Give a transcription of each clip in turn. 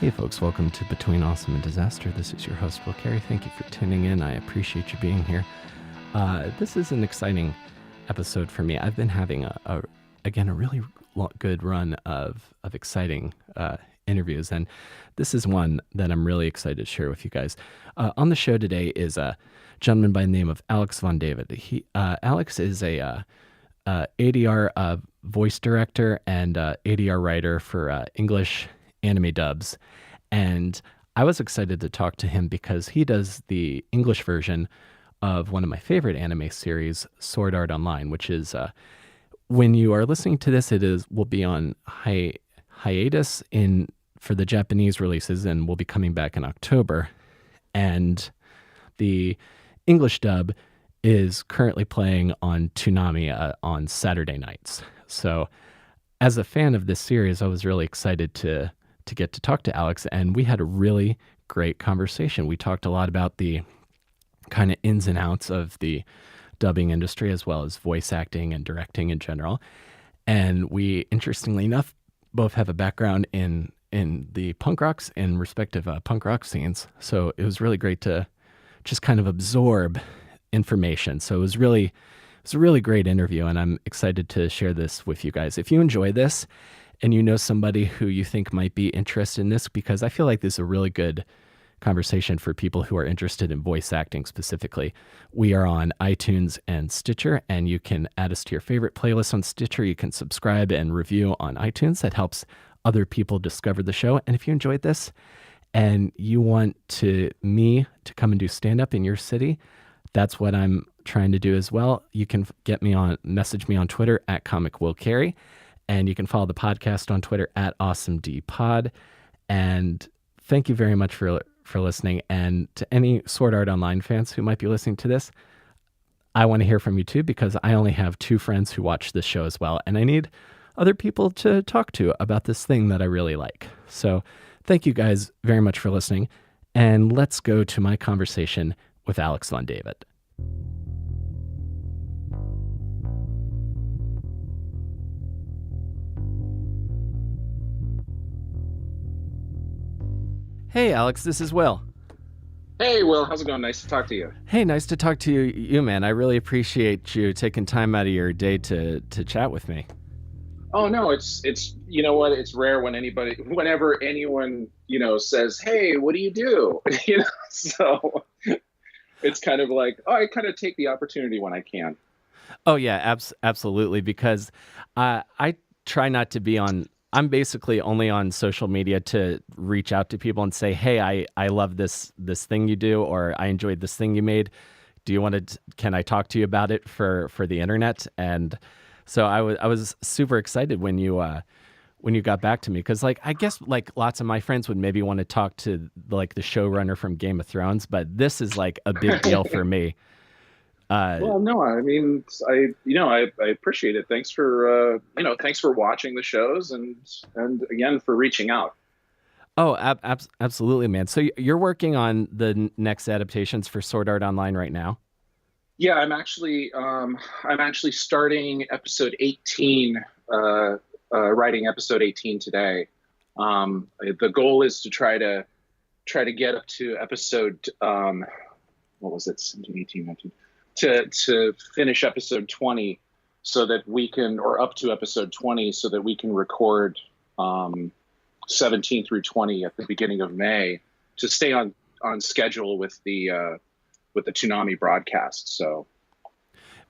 Hey folks, welcome to Between Awesome and Disaster. This is your host, Will Carey. Thank you for tuning in. I appreciate you being here. This is an exciting episode for me. I've been having a really good run of exciting interviews, and this is one that I'm really excited to share with you guys. On the show today is a gentleman by the name of Alex Von David. Alex is a ADR voice director and ADR writer for English anime dubs, and I was excited to talk to him because he does the English version of one of my favorite anime series, Sword Art Online, which is when you are listening to this, will be on hiatus for the Japanese releases, and will be coming back in October. And the English dub is currently playing on Toonami on Saturday nights. So, as a fan of this series, I was really excited to get to talk to Alex, and we had a really great conversation. We talked a lot about the kind of ins and outs of the dubbing industry, as well as voice acting and directing in general. And we, interestingly enough, both have a background in the punk rocks and respective punk rock scenes. So it was really great to just kind of absorb information. So it was a really great interview, and I'm excited to share this with you guys. If you enjoy this and you know somebody who you think might be interested in this, because I feel like this is a really good conversation for people who are interested in voice acting specifically. We are on iTunes and Stitcher, and you can add us to your favorite playlist on Stitcher. You can subscribe and review on iTunes. That helps other people discover the show. And if you enjoyed this and you want me to come and do stand-up in your city, that's what I'm trying to do as well. You can message me on Twitter at Comic Will Carey, and you can follow the podcast on Twitter at AwesomeDPod. And thank you very much for listening. And to any Sword Art Online fans who might be listening to this, I want to hear from you too, because I only have 2 friends who watch this show as well, and I need other people to talk to about this thing that I really like. So thank you guys very much for listening, and let's go to my conversation with Alex Von David. Hey, Alex, this is Will. Hey, Will, how's it going? Nice to talk to you. Hey, nice to talk to you, man. I really appreciate you taking time out of your day to chat with me. Oh no, it's you know what? It's rare whenever anyone says, "Hey, what do you do?" So it's kind of like, I kind of take the opportunity when I can. Oh yeah, absolutely. Because I try not to be on. I'm basically only on social media to reach out to people and say, hey, I love this thing you do, or I enjoyed this thing you made. Can I talk to you about it for the internet? And so I was super excited when you got back to me, because I guess lots of my friends would maybe want to talk to the showrunner from Game of Thrones, but this is a big deal for me. Well, no, I mean, I appreciate it. Thanks for watching the shows, and again for reaching out. Oh, absolutely, man. So you're working on the next adaptations for Sword Art Online right now? Yeah, I'm actually starting episode 18, writing episode 18 today. The goal is to try to get up to episode what was it, 17, 18, 19. To finish episode 20 so that we can, or up to episode 20 so that we can record 17 through 20 at the beginning of May to stay on schedule with the Toonami broadcast. So,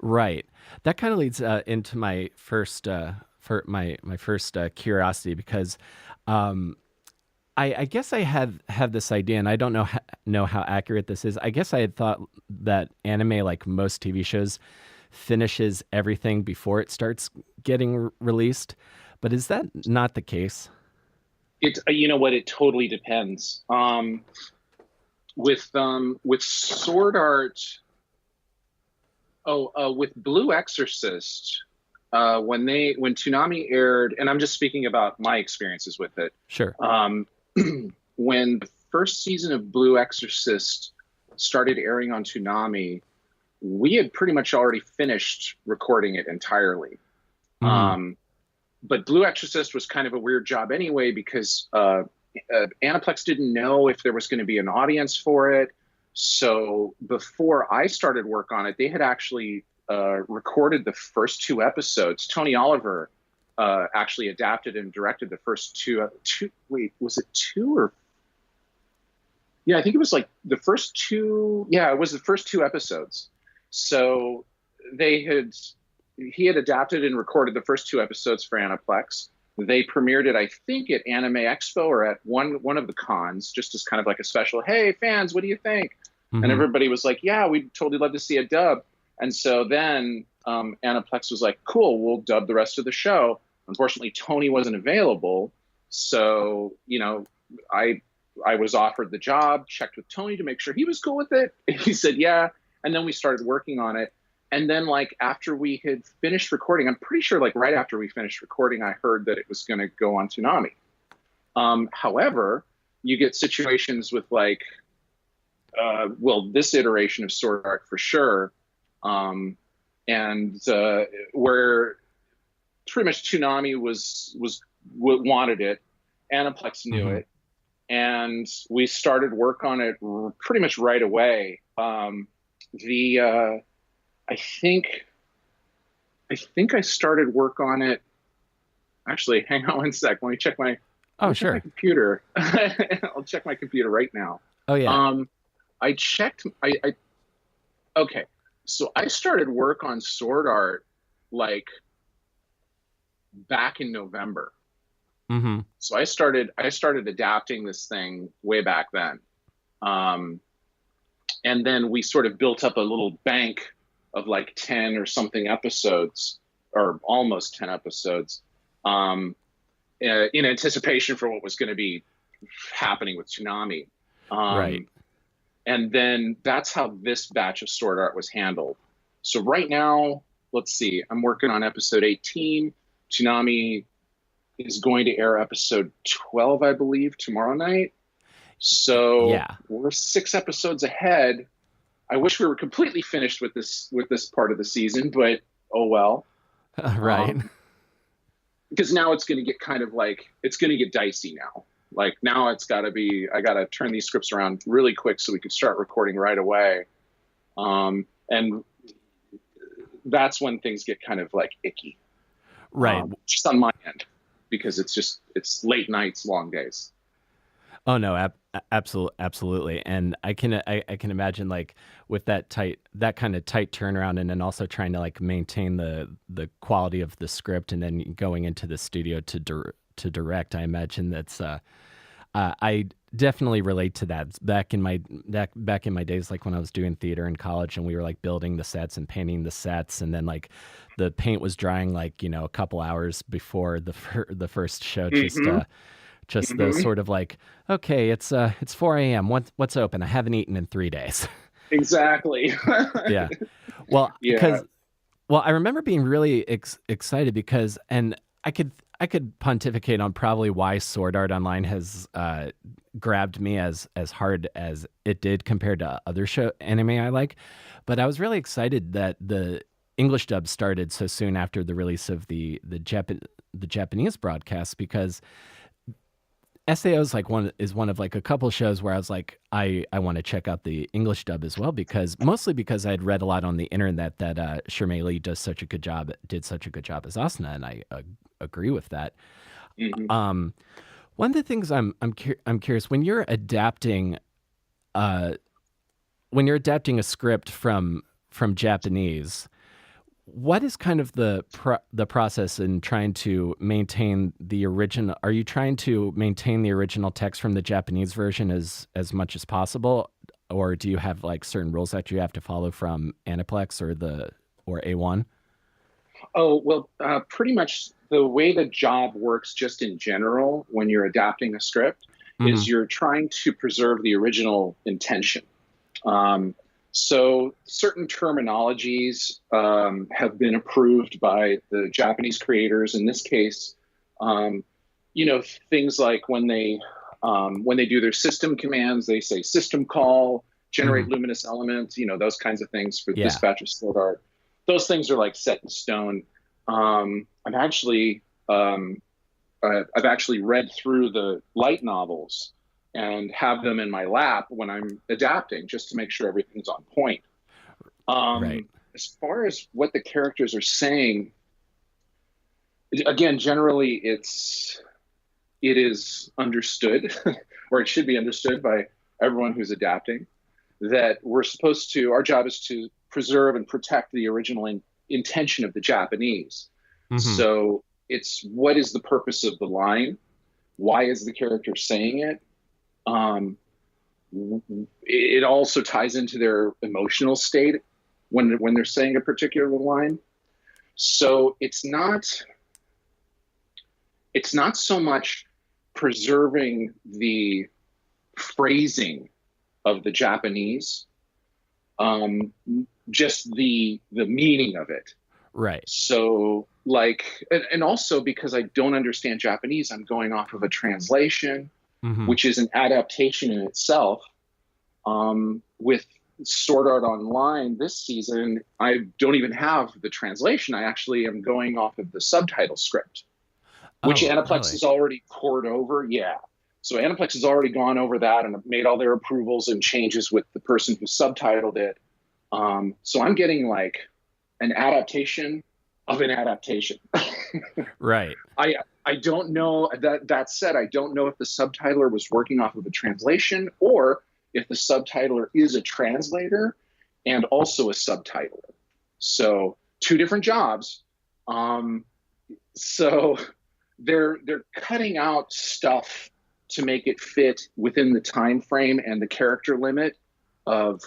right. That kind of leads into my first curiosity, because I guess I have this idea, and I don't know how accurate this is. I guess I had thought that anime, like most TV shows, finishes everything before it starts getting released. But is that not the case? You know what? It totally depends. With Sword Art, with Blue Exorcist, when Toonami aired, and I'm just speaking about my experiences with it. Sure. When the first season of Blue Exorcist started airing on Toonami, we had pretty much already finished recording it entirely. Mm-hmm. But Blue Exorcist was kind of a weird job anyway, because Aniplex didn't know if there was going to be an audience for it. So before I started work on it, they had actually recorded the first 2 episodes. Tony Oliver actually adapted and directed the first two. Wait, was it 2 or? Yeah, I think it was like the first 2. Yeah, it was the first 2 episodes. So he had adapted and recorded the first 2 episodes for Aniplex. They premiered it, I think, at Anime Expo or at one of the cons, just as kind of like a special, hey, fans, what do you think? Mm-hmm. And everybody was like, yeah, we'd totally love to see a dub. And so then Aniplex was like, cool, we'll dub the rest of the show. Unfortunately, Tony wasn't available. So, I was offered the job, checked with Tony to make sure he was cool with it. He said, yeah. And then we started working on it. And then after we had finished recording, I'm pretty sure right after we finished recording, I heard that it was going to go on Toonami. However, you get situations with this iteration of Sword Art for sure. Where pretty much Toonami was wanted it. Aniplex knew it. And we started work on it pretty much right away. I think I started work on it. Actually, hang on one sec. Let me check my. Oh, sure. My computer. I'll check my computer right now. Oh yeah. I checked. Okay. So I started work on Sword Art back in November. Mm-hmm. So I started adapting this thing way back then. And then we sort of built up a little bank of 10 or something episodes, or almost 10 episodes, in anticipation for what was going to be happening with Toonami. Right. And then that's how this batch of Sword Art was handled. So right now, let's see, I'm working on episode 18. Toonami is going to air episode 12, I believe, tomorrow night. So yeah, we're 6 episodes ahead. I wish we were completely finished with this part of the season, but oh well. Right. Because now it's going to get it's going to get dicey now. Now I got to turn these scripts around really quick so we can start recording right away. And that's when things get kind of icky. Right. Just on my end, because it's late nights, long days. Oh no, absolutely, and I can imagine with that kind of tight turnaround, and then also trying to maintain the quality of the script, and then going into the studio to direct. I imagine that's I definitely relate to that. Back in my days, when I was doing theater in college, and we were building the sets and painting the sets, and then the paint was drying a couple hours before the first show, just the sort of okay, it's 4 a.m. What's open? I haven't eaten in 3 days. Exactly. Yeah. Well, because I remember being really excited because, and I could pontificate on probably why Sword Art Online has grabbed me as hard as it did compared to other anime I like, but I was really excited that the English dub started so soon after the release of the Japanese broadcast, because SAO is one of a couple shows where I was I want to check out the English dub as well, mostly because I had read a lot on the internet that Shermay Lee did such a good job as Asuna, and I agree with that. Mm-hmm. One of the things I'm curious, when you're adapting a script from Japanese, what is kind of the process in trying to maintain the original? Are you trying to maintain the original text from the Japanese version as much as possible, or do you have certain rules that you have to follow from Aniplex or A1? Oh, well, pretty much the way the job works just in general when you're adapting a script is you're trying to preserve the original intention. So certain terminologies have been approved by the Japanese creators. In this case, things like when they do their system commands, they say system call, generate luminous elements, those kinds of things for dispatch of Sword Art. Those things are set in stone. I'm actually I've actually read through the light novels and have them in my lap when I'm adapting, just to make sure everything's on point. Right. As far as what the characters are saying, again, generally it is understood, or it should be understood by everyone who's adapting, that our job is to preserve and protect the original intention of the Japanese. Mm-hmm. So it's, what is the purpose of the line? Why is the character saying it? It also ties into their emotional state when they're saying a particular line. So it's not so much preserving the phrasing of the Japanese, just the meaning of it. Right. So like, and also because I don't understand Japanese, I'm going off of a translation, Mm-hmm. which is an adaptation in itself. With Sword Art Online this season, I don't even have the translation. I actually am going off of the subtitle script, which Aniplex really? has already poured over. Yeah. So Aniplex has already gone over that and made all their approvals and changes with the person who subtitled it. So I'm getting like an adaptation of an adaptation. Right. I don't know. That said, I don't know if the subtitler was working off of a translation, or if the subtitler is a translator and also a subtitler. So two different jobs. So they're cutting out stuff to make it fit within the time frame and the character limit of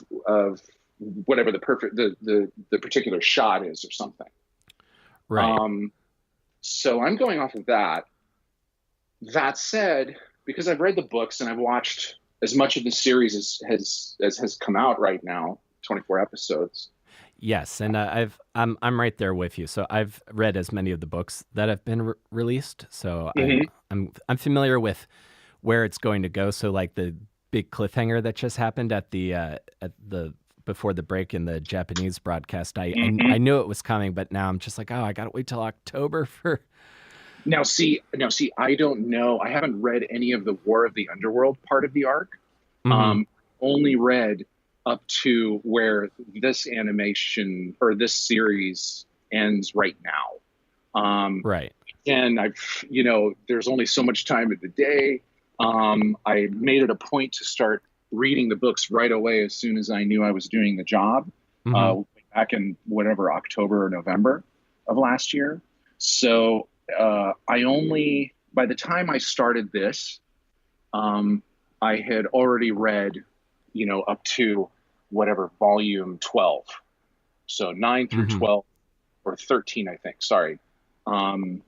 whatever the particular shot is or something. Right. So I'm going off of that. That said, because I've read the books and I've watched as much of the series as has come out right now, 24 episodes. Yes, and I'm right there with you. So I've read as many of the books that have been released. So I'm familiar with where it's going to go. So like the big cliffhanger that just happened at the before the break in the Japanese broadcast, I knew it was coming, but now I'm just like, oh, I gotta wait till October for. Now see, I don't know. I haven't read any of the War of the Underworld part of the arc. Mm-hmm. Only read up to where this animation or this series ends right now. Right. And there's only so much time in the day. I made it a point to start reading the books right away as soon as I knew I was doing the job, back in whatever, October or November of last year. So by the time I started this, I had already read, up to whatever, volume 12. So 9 through 12, or 13, I think. Sorry. Or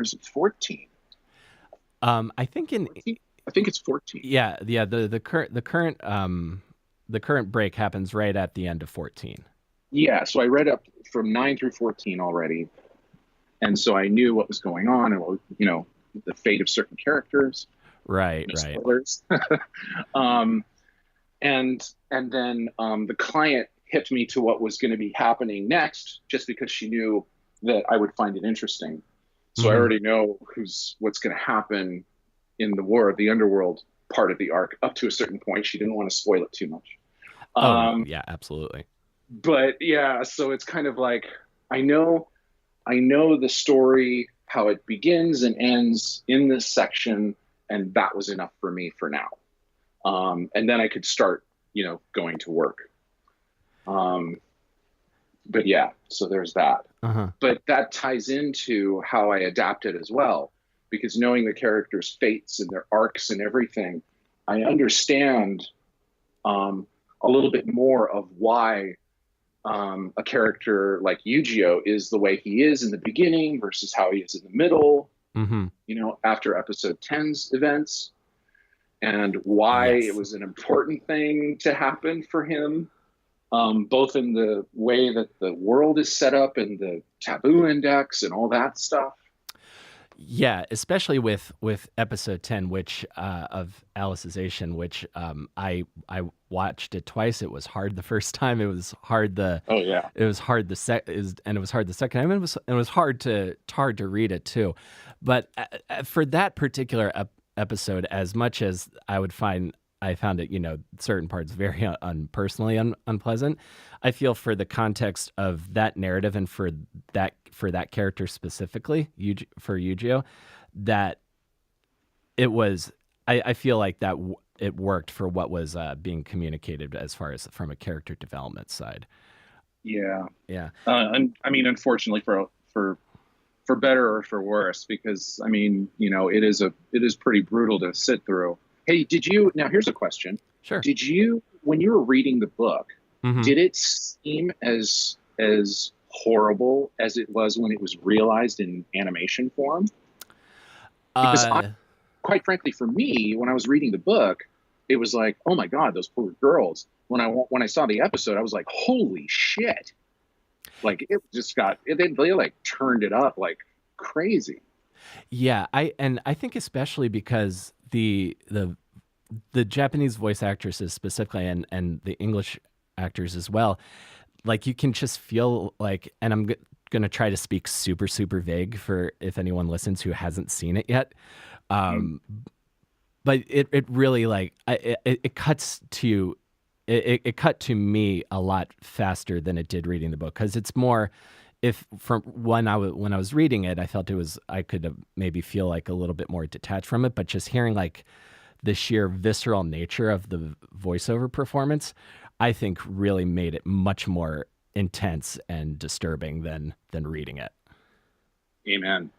is it 14? I think it's 14. Yeah. The current break happens right at the end of 14. Yeah, so I read up from 9 through 14 already, and so I knew what was going on and the fate of certain characters. Right. Spoilers. And then the client hipped me to what was going to be happening next, just because she knew that I would find it interesting. So I already know what's going to happen in the War of the Underworld part of the arc up to a certain point. She didn't want to spoil it too much. Yeah, absolutely. But yeah, so it's kind of like, I know the story, how it begins and ends in this section, and that was enough for me for now. And then I could start, going to work. But yeah, so there's that. But that ties into how I adapted as well, because knowing the characters' fates and their arcs and everything, I understand a little bit more of why a character like Yu-Gi-Oh is the way he is in the beginning versus how he is in the middle, after episode 10's events, and why it was an important thing to happen for him, both in the way that the world is set up and the taboo index and all that stuff. Yeah, especially with episode 10, which of Alicization, which I watched it twice. It was hard the first time. Oh yeah. It was hard and it was hard the second time. It was hard to read it too. But for that particular episode, as much as I found it, certain parts very personally unpleasant. I feel for the context of that narrative and for that character specifically, for Yujiro, that it was. I feel like it worked for what was being communicated as far as from a character development side. Yeah. Yeah. And I mean, unfortunately, for better or for worse, because I mean, it is pretty brutal to sit through. Hey, now here's a question. Sure. Did you, when you were reading the book, Mm-hmm. did it seem as horrible as it was when it was realized in animation form? Because Uh, quite frankly, for me, when I was reading the book, it was like, oh my God, those poor girls. When I saw the episode, I was like, holy shit. Like it just they like turned it up like crazy. yeah. I think especially because the Japanese voice actresses specifically and the English actors as well, like you can just feel like, and I'm going to try to speak super, super vague for if anyone listens who hasn't seen it yet. Mm. Um, but it really like, it cuts to, it cut to me a lot faster than it did reading the book. Cause it's more, if from when when I was reading it, I felt I could maybe feel like a little bit more detached from it, but just hearing like the sheer visceral nature of the voiceover performance, I think really made it much more intense and disturbing than reading it. Amen.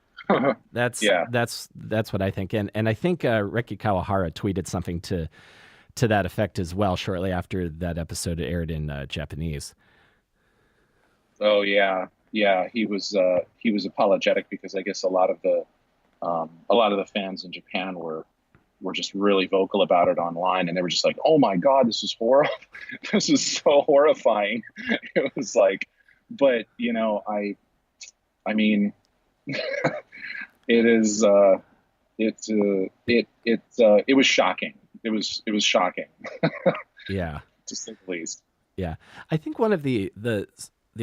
That's Yeah. that's what I think, and I think Reki Kawahara tweeted something to that effect as well shortly after that episode aired in Japanese. Oh yeah. Yeah. He was apologetic because I guess a lot of the fans in Japan were just really vocal about it online, and they were just like, "Oh my God, this is horrible! This is so horrifying." It was like, but I mean, it is, it was shocking. It was shocking Yeah. to say the least. Yeah, I think one of the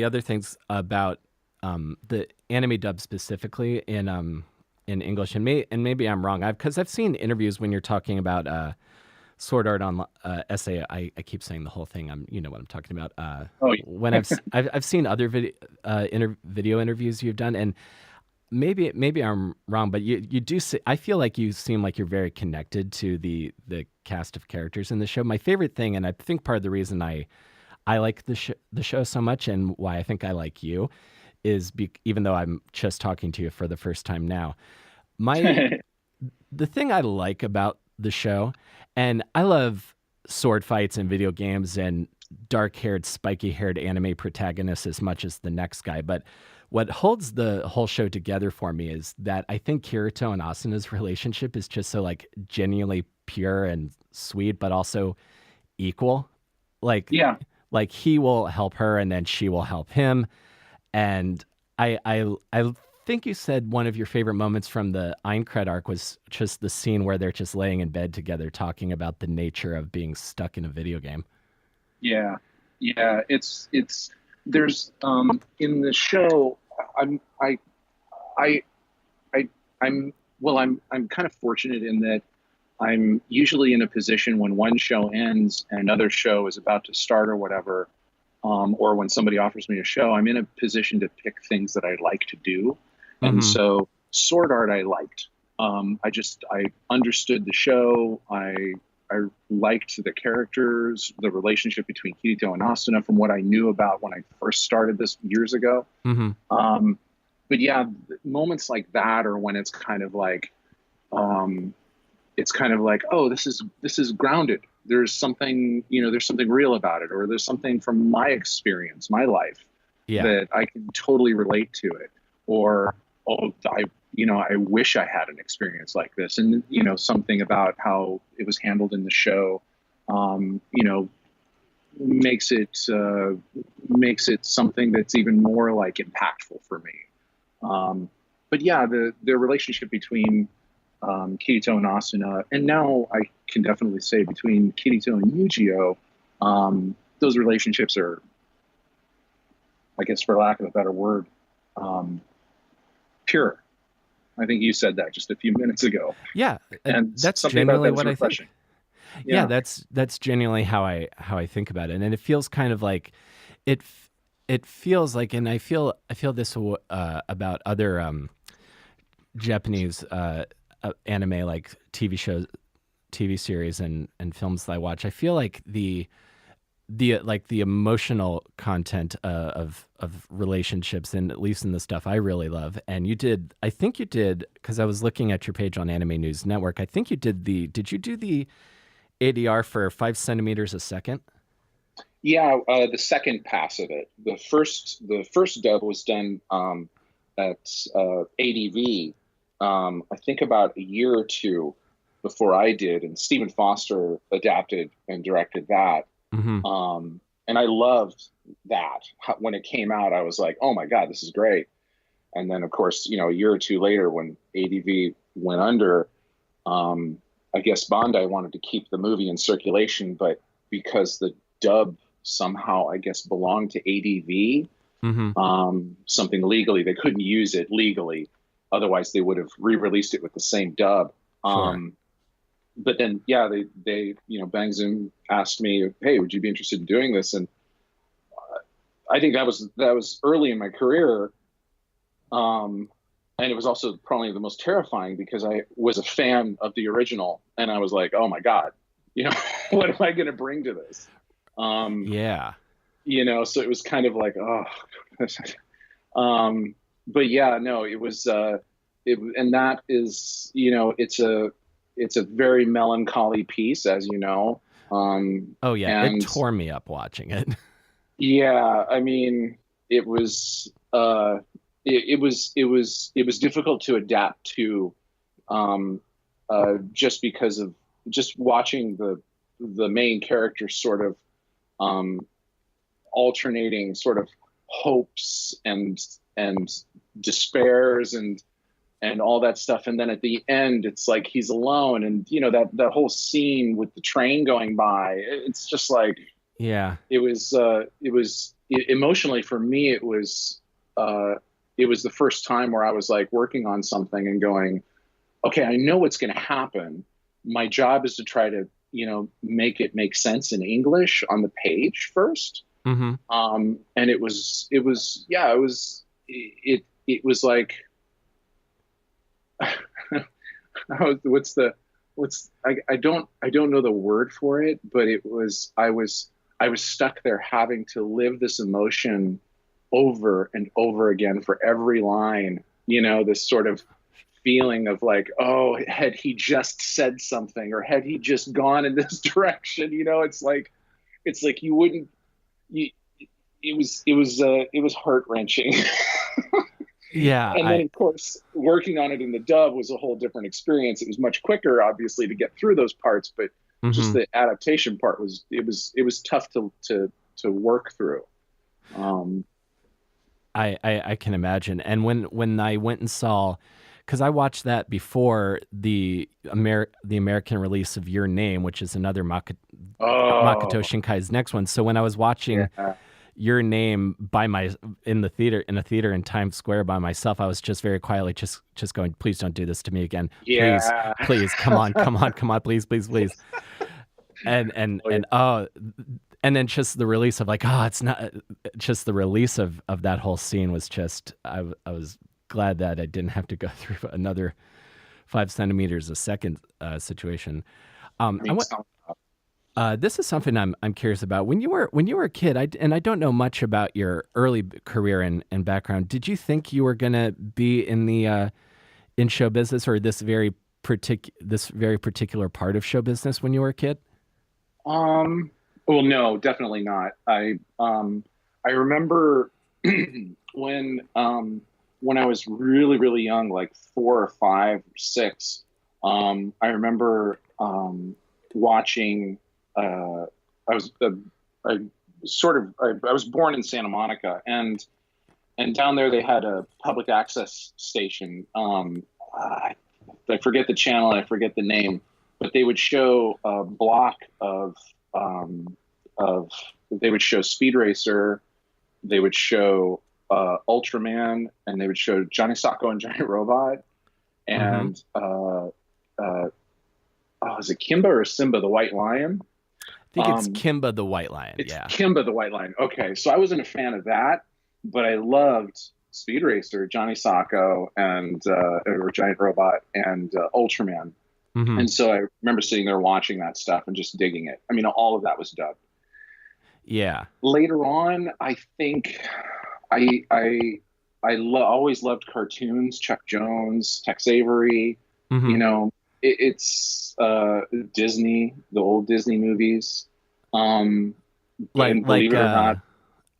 other things about the anime dub specifically in English, and maybe I'm wrong, because I've seen interviews when you're talking about Sword Art on essay. I keep saying the whole thing. You know what I'm talking about. Oh When I've seen other video interviews you've done, and maybe I'm wrong, but you do say, I feel like you seem like you're very connected to the cast of characters in the show. My favorite thing, and I think part of the reason I like the show so much and why I think I like you is even though I'm just talking to you for the first time now, my yeah. the thing I like about the show, and I love sword fights and video games and dark-haired, spiky-haired anime protagonists as much as the next guy, but what holds the whole show together for me is that I think Kirito and Asuna's relationship is just so like genuinely pure and sweet, but also equal. Like Yeah. like he will help her and then she will help him. And I think you said one of your favorite moments from the Aincrad arc was just the scene where they're just laying in bed together talking about the nature of being stuck in a video game. Yeah, yeah. It's there's in the show. I'm I I I I'm well. I'm kind of fortunate in that I'm usually in a position when one show ends and another show is about to start or whatever, or when somebody offers me a show, I'm in a position to pick things that I like to do. And Mm-hmm. so Sword Art I liked. I understood the show. I liked the characters, the relationship between Kirito and Asuna from what I knew about when I first started this years ago. Mm-hmm. But yeah, moments like that, or when um, it's kind of like, oh, this is grounded. There's something, there's something real about it, or there's something from my experience, my life, Yeah. that I can totally relate to it. Or, oh, I wish I had an experience like this, and something about how it was handled in the show, um, you know, makes it something that's even more like impactful for me. Um, but yeah, the relationship between Kirito and Asuna, and now I can definitely say between Kirito and Yujio, those relationships are, I guess, for lack of a better word, pure. I think you said that just a few minutes ago. Yeah, And that's something about genuinely that is what I think. refreshing. Yeah, Yeah. that's genuinely how I think about it, and it feels kind of like it. It feels like, and I feel this about other Japanese anime, like TV shows, TV series, and films that I watch. I feel like the emotional content of relationships, and at least in the stuff I really love. And I think you did, because I was looking at your page on Anime News Network. I think you did you do the ADR for 5 centimeters a second? Yeah, the second pass of it. The first dub was done at ADV. I think about a year or two before I did, and Stephen Foster adapted and directed that. Mm-hmm. And I loved that. When it came out, I was like, "Oh my God, this is great!" And then, of course, a year or two later, when ADV went under, I guess Bandai wanted to keep the movie in circulation, but because the dub somehow, I guess, belonged to ADV, something legally, they couldn't use it legally. Otherwise, they would have re-released it with the same dub. Sure. But then, yeah, they Bang Zoom asked me, "Hey, would you be interested in doing this?" And I think that was early in my career. And it was also probably the most terrifying because I was a fan of the original, and I was like, "Oh my God, what am I going to bring to this?" Yeah. So it was kind of like, oh, but yeah, no, it was, and that is, it's a very melancholy piece, as you know. Oh yeah, it And tore me up watching it. yeah, I mean, it was, it was difficult to adapt to, just because of just watching the main character sort of, alternating sort of hopes and despairs and all that stuff, and then at the end it's like he's alone, and that whole scene with the train going by, it's just like, Yeah. it was emotionally for me, it was the first time where I was like working on something and going, okay, I know what's going to happen. My job is to try to make it make sense in English on the page first. Mm-hmm. And it was like, I don't know the word for it, but I was stuck there having to live this emotion over and over again for every line, this sort of feeling of like, oh, had he just said something, or had he just gone in this direction, it's like you wouldn't, it was heart-wrenching. Yeah. And then, of course, working on it in the dub was a whole different experience. It was much quicker, obviously, to get through those parts, but just the adaptation part was tough to work through. I can imagine. And when I went and saw, because I watched that before the American release of Your Name, which is another Makoto Shinkai's next one. So when I was watching Your Name in a theater in Times Square by myself, I was just very quietly just going, "Please don't do this to me again. Yeah. Please, come on, please, please, please." And then just the release of like, oh, it's not just the release of that whole scene was just, I was glad that I didn't have to go through another 5 centimeters a second situation. This is something I'm curious about. When you were a kid, I don't know much about your early career and background. Did you think you were gonna be in the in show business, or this very particular part of show business when you were a kid? Well, no, definitely not. I remember when I was really, really young, like 4 or 5 or 6, I remember watching. I was born in Santa Monica, and and down there they had a public access station. I forget the channel, I forget the name, but they would show a block of they would show Speed Racer, they would show Ultraman, and they would show Johnny Socko and Giant Robot, and is it Kimba or Simba the White Lion? I think it's Kimba the White Lion. It's yeah. Kimba the White Lion. Okay, so I wasn't a fan of that, but I loved Speed Racer, Johnny Socko, and or Giant Robot, and Ultraman. And so I remember sitting there watching that stuff and just digging it. I mean, all of that was dubbed. Yeah. Later on, I think always loved cartoons. Chuck Jones, Tex Avery. You know, it's Disney, the old Disney movies. Believe it or not.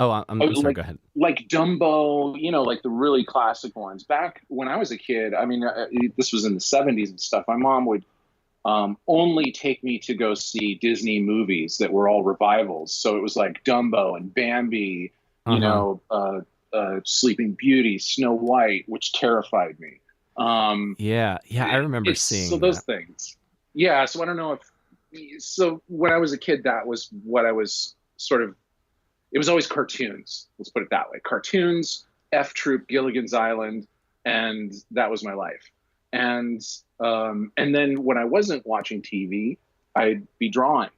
I'm sorry, go ahead. Like Dumbo, you know, like the really classic ones. Back when I was a kid, I mean, this was in the 70s and stuff. My mom would only take me to go see Disney movies that were all revivals. So it was like Dumbo and Bambi, you know, Sleeping Beauty, Snow White, which terrified me. I remember seeing those things. Yeah, so I don't know if so when I was a kid, that was what I was sort of. It was always cartoons. Let's put it that way: cartoons, F Troop, Gilligan's Island, and that was my life. And then when I wasn't watching TV, I'd be drawing,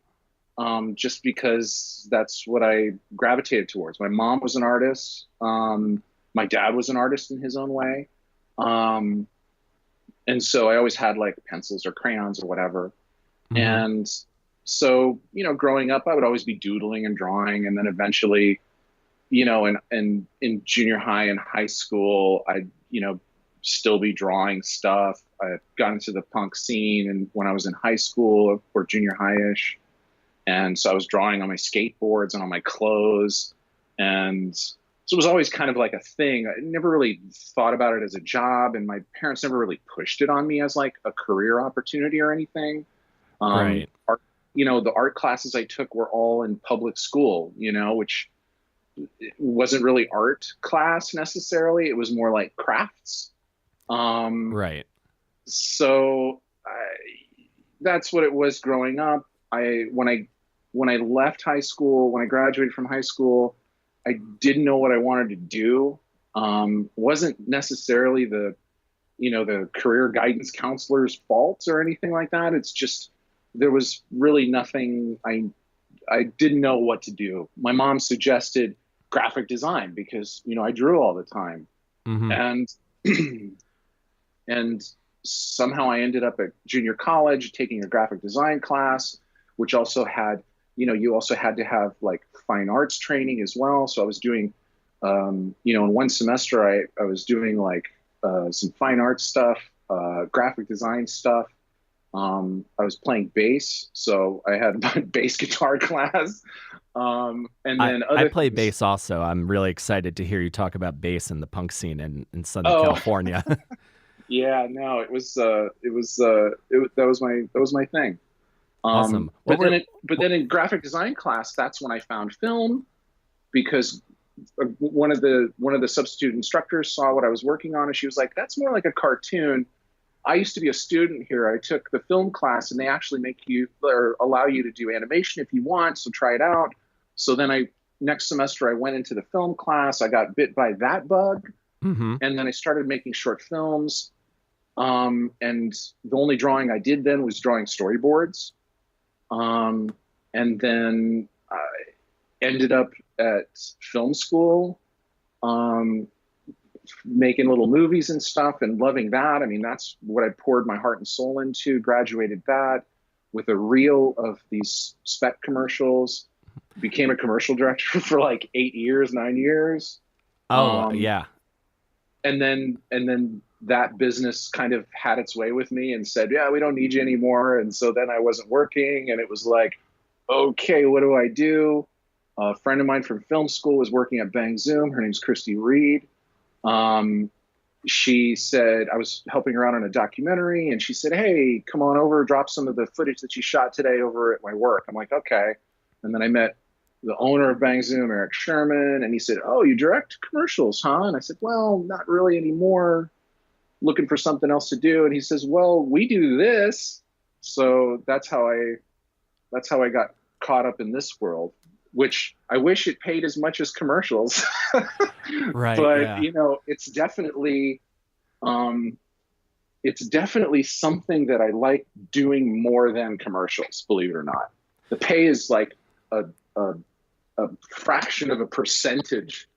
just because that's what I gravitated towards. My mom was an artist. My dad was an artist in his own way. And so I always had like pencils or crayons or whatever. And so, you know, growing up, I would always be doodling and drawing. And then eventually, you know, in junior high and high school, I'd, you know, still be drawing stuff. I got into the punk scene and when I was in high school or junior high-ish. And so I was drawing on my skateboards and on my clothes. And so it was always kind of like a thing. I never really thought about it as a job. And my parents never really pushed it on me as like a career opportunity or anything. Right. You know, the art classes I took were all in public school, you know, which wasn't really art class necessarily. It was more like crafts. Right. So that's what it was growing up. When I left high school, when I graduated from high school, I didn't know what I wanted to do. Wasn't necessarily the career guidance counselor's fault or anything like that. It's just, there was really nothing. I didn't know what to do. My mom suggested graphic design because, you know, I drew all the time. And somehow I ended up at junior college taking a graphic design class, which also had, you know, you also had to have like fine arts training as well. So I was doing, you know, in one semester, I was doing like some fine arts stuff, graphic design stuff. I was playing bass, so I had my bass guitar class. And then I play bass also. I'm really excited to hear you talk about bass in the punk scene in Southern California. Yeah, no, that was my thing. Awesome. But then in graphic design class, that's when I found film, because one of the substitute instructors saw what I was working on, and she was like, "That's more like a cartoon." I used to be a student here. I took the film class, and they actually make you or allow you to do animation if you want. So try it out. So then next semester I went into the film class. I got bit by that bug, and then I started making short films. And the only drawing I did then was drawing storyboards. And then I ended up at film school, making little movies and stuff and loving that. I mean, that's what I poured my heart and soul into. Graduated that with a reel of these spec commercials, became a commercial director for like 9 years. Yeah. And then that business kind of had its way with me and said, "Yeah, we don't need you anymore." And so then I wasn't working, and it was like, okay, what do I do? A friend of mine from film school was working at Bang Zoom. Her name's Christy Reed. She said, I was helping her out on a documentary, and she said, "Hey, come on over, drop some of the footage that you shot today over at my work." I'm like, okay. And then I met the owner of Bang Zoom, Eric Sherman, and he said, "Oh, you direct commercials, huh?" And I said, "Well, not really anymore. Looking for something else to do." And he says, "Well, we do this." So that's how I got caught up in this world, which I wish it paid as much as commercials. Right. But Yeah. um, it's definitely something that I like doing more than commercials, believe it or not. The pay is like a, a, a fraction of a percentage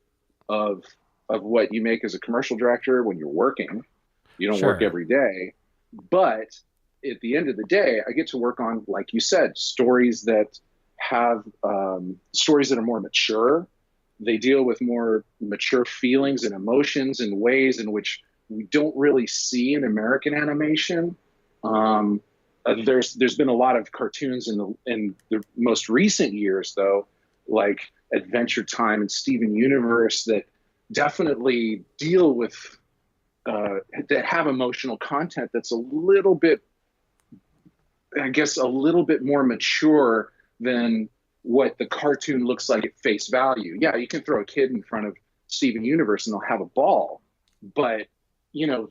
of what you make as a commercial director when you're working. You don't work Sure. every day, but at the end of the day, I get to work on, like you said, stories that have stories that are more mature. They deal with more mature feelings and emotions in ways in which we don't really see in American animation. There's been a lot of cartoons in the most recent years, though, like Adventure Time and Steven Universe, that definitely deal with that have emotional content that's a little bit, I guess, a little bit more mature than what the cartoon looks like at face value. Yeah, you can throw a kid in front of Steven Universe and they'll have a ball, but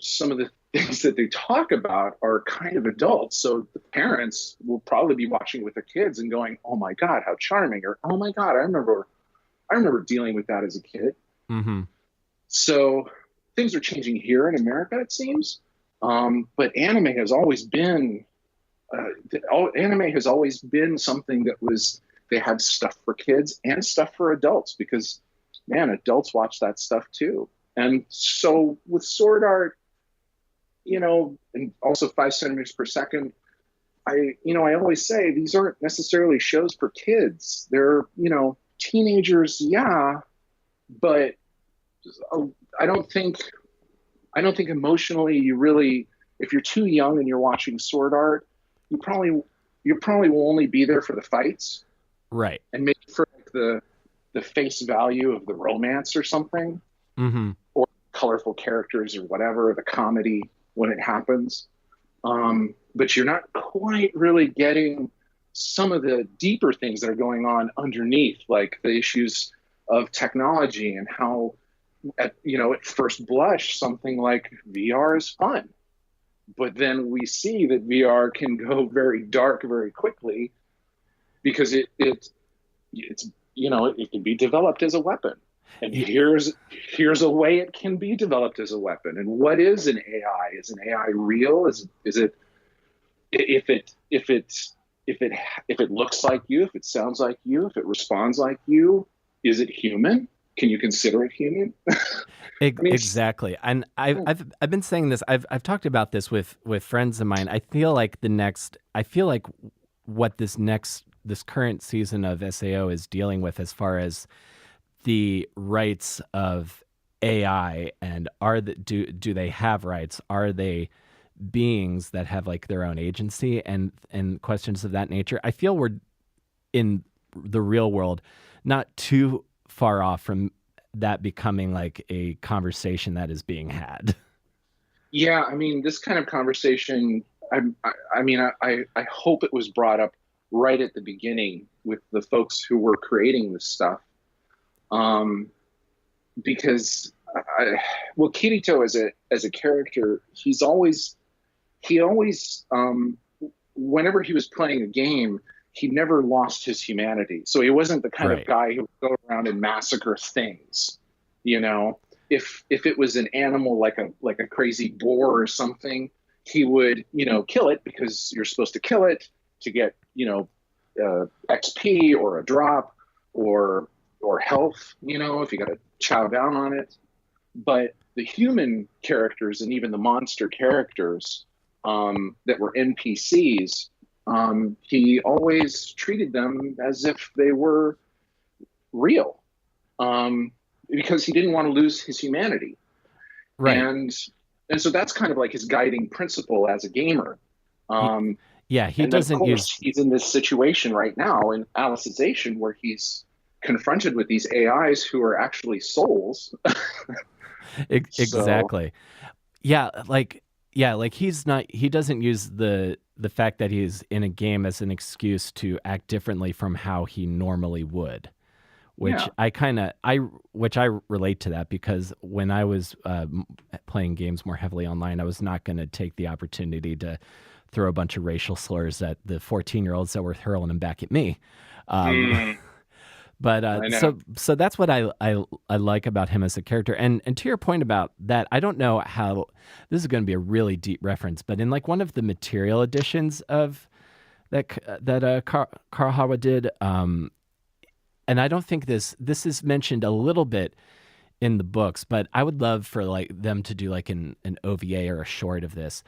some of the things that they talk about are kind of adults. So the parents will probably be watching with their kids and going, "Oh my God, how charming," or "Oh my God, I remember dealing with that as a kid." Mm-hmm. So things are changing here in America, it seems. But anime has always been something that they had stuff for kids and stuff for adults, because man, adults watch that stuff too. And so with Sword Art, and also 5 centimeters per second, I always say these aren't necessarily shows for kids. They're, teenagers, yeah, but I don't think emotionally you really, if you're too young and you're watching Sword Art, you probably will only be there for the fights, Right. and maybe for like the face value of the romance or something, Mm-hmm. or colorful characters or whatever, the comedy when it happens. But you're not quite really getting some of the deeper things that are going on underneath, like the issues of technology and how, at first blush, something like VR is fun. But then we see that VR can go very dark very quickly, because it's it can be developed as a weapon. And here's a way it can be developed as a weapon. And what is an AI? Is an AI real? Is it, if it looks like you, if it sounds like you, if it responds like you, is it human? Can you consider it human? I mean, Exactly. And I've been saying this. I've talked about this with friends of mine. I feel like what this current season of SAO is dealing with, as far as the rights of AI, and do they have rights? Are they beings that have like their own agency, and questions of that nature? I feel we're in the real world not too far off from that becoming like a conversation that is being had. Yeah, I mean, this kind of conversation, I hope it was brought up right at the beginning with the folks who were creating this stuff. Because Kirito as a character, he always, whenever he was playing a game, he never lost his humanity. So he wasn't the kind of guy who would go around and massacre things. If it was an animal like a crazy boar or something, he would, kill it, because you're supposed to kill it to get, XP or a drop or health, if you got to chow down on it. But the human characters and even the monster characters that were NPCs, he always treated them as if they were real, because he didn't want to lose his humanity. Right. And so that's kind of like his guiding principle as a gamer. He doesn't use. He's in this situation right now in Alicization where he's confronted with these AIs who are actually souls. Exactly. He doesn't use the fact that he's in a game as an excuse to act differently from how he normally would. which Yeah. which I relate to that, because when I was playing games more heavily online, I was not going to take the opportunity to throw a bunch of racial slurs at the 14-year-olds that were hurling them back at me. Um, Mm, but I know. so that's what I like about him as a character. And to your point about that, I don't know how this is going to be a really deep reference, but in like one of the material editions of Carl Hawa did, and I don't think this is mentioned a little bit in the books, but I would love for like them to do like an OVA or a short of this.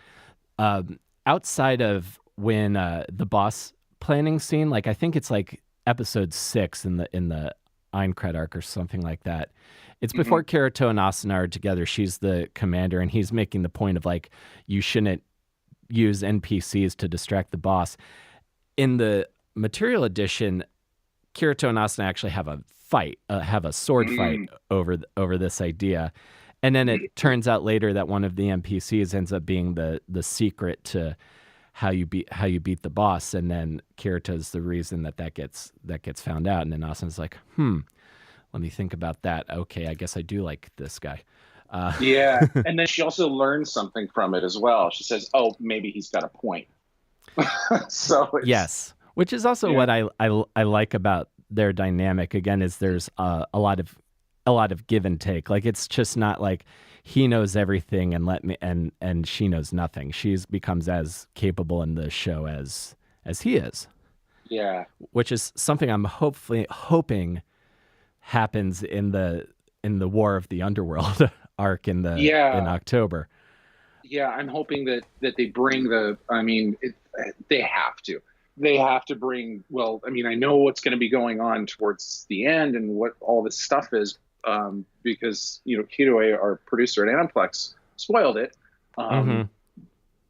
Outside of when the boss planning scene, like I think it's like episode 6 in the Aincrad arc or something like that. It's Hmm. before Kirito and Asuna are together. She's the commander, and he's making the point of like you shouldn't use NPCs to distract the boss. In the material edition, Kirito and Asuna actually have a fight, have a sword fight Mm. over this idea, and then it turns out later that one of the NPCs ends up being the secret to how you beat the boss, and then Kirito's the reason that gets found out, and then Asuna's like, let me think about that. Okay, I guess I do like this guy. Uh, Yeah. And then she also learns something from it as well. She says, "Oh, maybe he's got a point." So it's yes, which is also yeah. what I like about their dynamic. Again, is there's a lot of give and take. Like it's just not like he knows everything and and she knows nothing. She's becomes as capable in the show as he is, Yeah. which is something I'm hoping happens in the War of the Underworld arc in Yeah. October. Yeah, I'm hoping that they bring the. I mean, they have to. They have to bring. Well, I mean, I know what's going to be going on towards the end and what all this stuff is, because Kiroi, our producer at Aniplex, spoiled it. Mm-hmm. Um,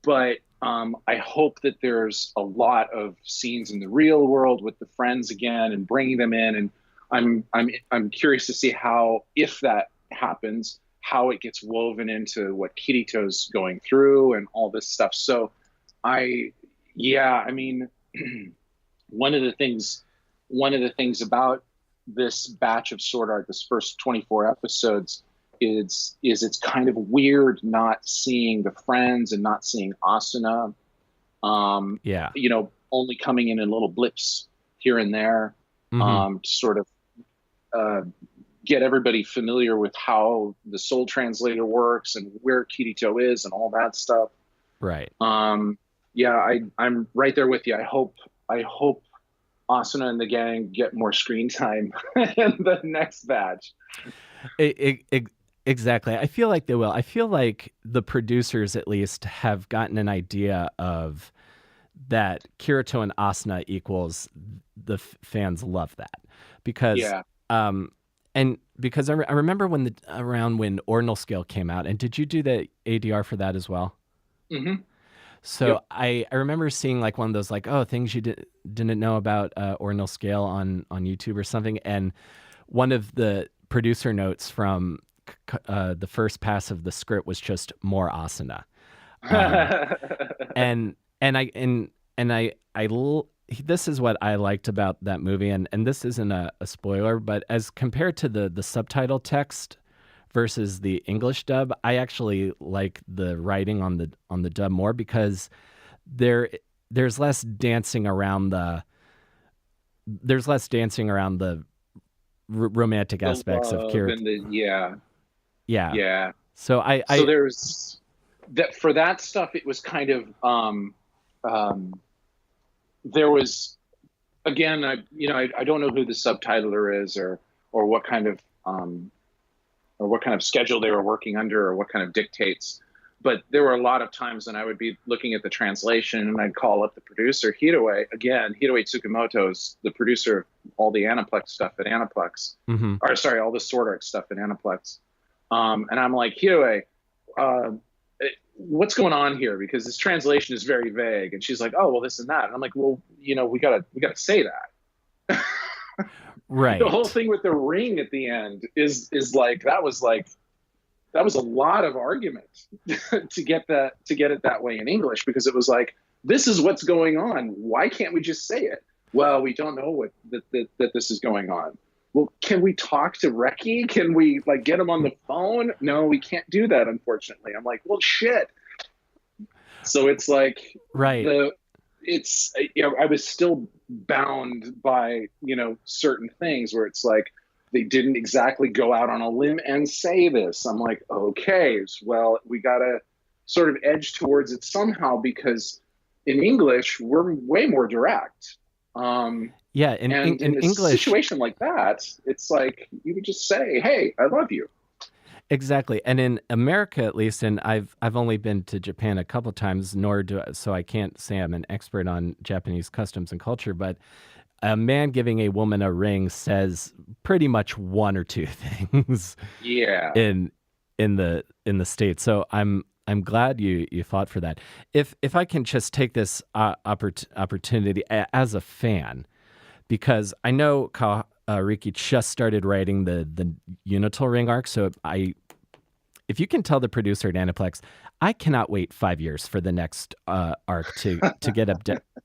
but I hope that there's a lot of scenes in the real world with the friends again and bringing them in. And I'm curious to see how, if that happens, how it gets woven into what Kirito's going through and all this stuff. So I, yeah, I mean, one of the things, one of the things about this batch of Sword Art, this first 24 episodes, is it's kind of weird not seeing the friends and not seeing Asuna, Yeah. only coming in little blips here and there, Mm-hmm. to sort of uh, get everybody familiar with how the Soul Translator works and where Kirito is and all that stuff. Right. Yeah, I'm right there with you. I hope Asuna and the gang get more screen time in the next batch. Exactly. I feel like they will. I feel like the producers, at least, have gotten an idea of that Kirito and Asuna equals the fans love that because, Yeah. um, and because I remember around when Ordinal Scale came out, and did you do the ADR for that as well? Hmm. So Yep. I remember seeing like one of those like, oh, things you didn't know about Ordinal Scale on YouTube or something, and one of the producer notes from the first pass of the script was just more Asuna, um, and this is what I liked about that movie, and this isn't a spoiler, but as compared to the subtitle text versus the English dub, I actually like the writing on the dub more because there there's less dancing around the romantic The aspects of love Kira. and the yeah, Yeah. yeah. So So there's that for that stuff. It was kind of um, there was again. I don't know who the subtitler is or what kind of schedule they were working under or what kind of dictates. But there were a lot of times when I would be looking at the translation and I'd call up the producer, Hiroe. Again, Hiroe Tsukamoto is the producer of all the Aniplex stuff at Aniplex. hmm Or sorry, all the Sword Art stuff at Aniplex. And I'm like, Hiroe, uh, what's going on here? Because this translation is very vague. And she's like, oh, well, this and that. And I'm like, well, we gotta say that. The whole right. thing with the ring at the end is that was a lot of argument to get it that way in English, because it was like, this is what's going on. Why can't we just say it? Well, we don't know that this is going on. well, can we talk to Reki? Can we like get him on the phone? No, we can't do that, unfortunately. I'm like, well, shit. So it's like Right. it's, you know, I was still bound by, you know, certain things where it's like they didn't exactly go out on a limb and say this. I'm like, okay, well, we got to sort of edge towards it somehow, because in English, we're way more direct. Yeah, And in in a English, situation like that, it's like you would just say, hey, I love you. exactly. And in America, at least, and I've only been to Japan a couple times, nor do so I can't say I'm an expert on Japanese customs and culture, but a man giving a woman a ring says pretty much one or two things Yeah. in in the States. So I'm glad you fought for that. If I can just take this opportunity as a fan, because I know Riki just started writing the Unital Ring arc. So if you can tell the producer at Aniplex, I cannot wait 5 years for the next arc to get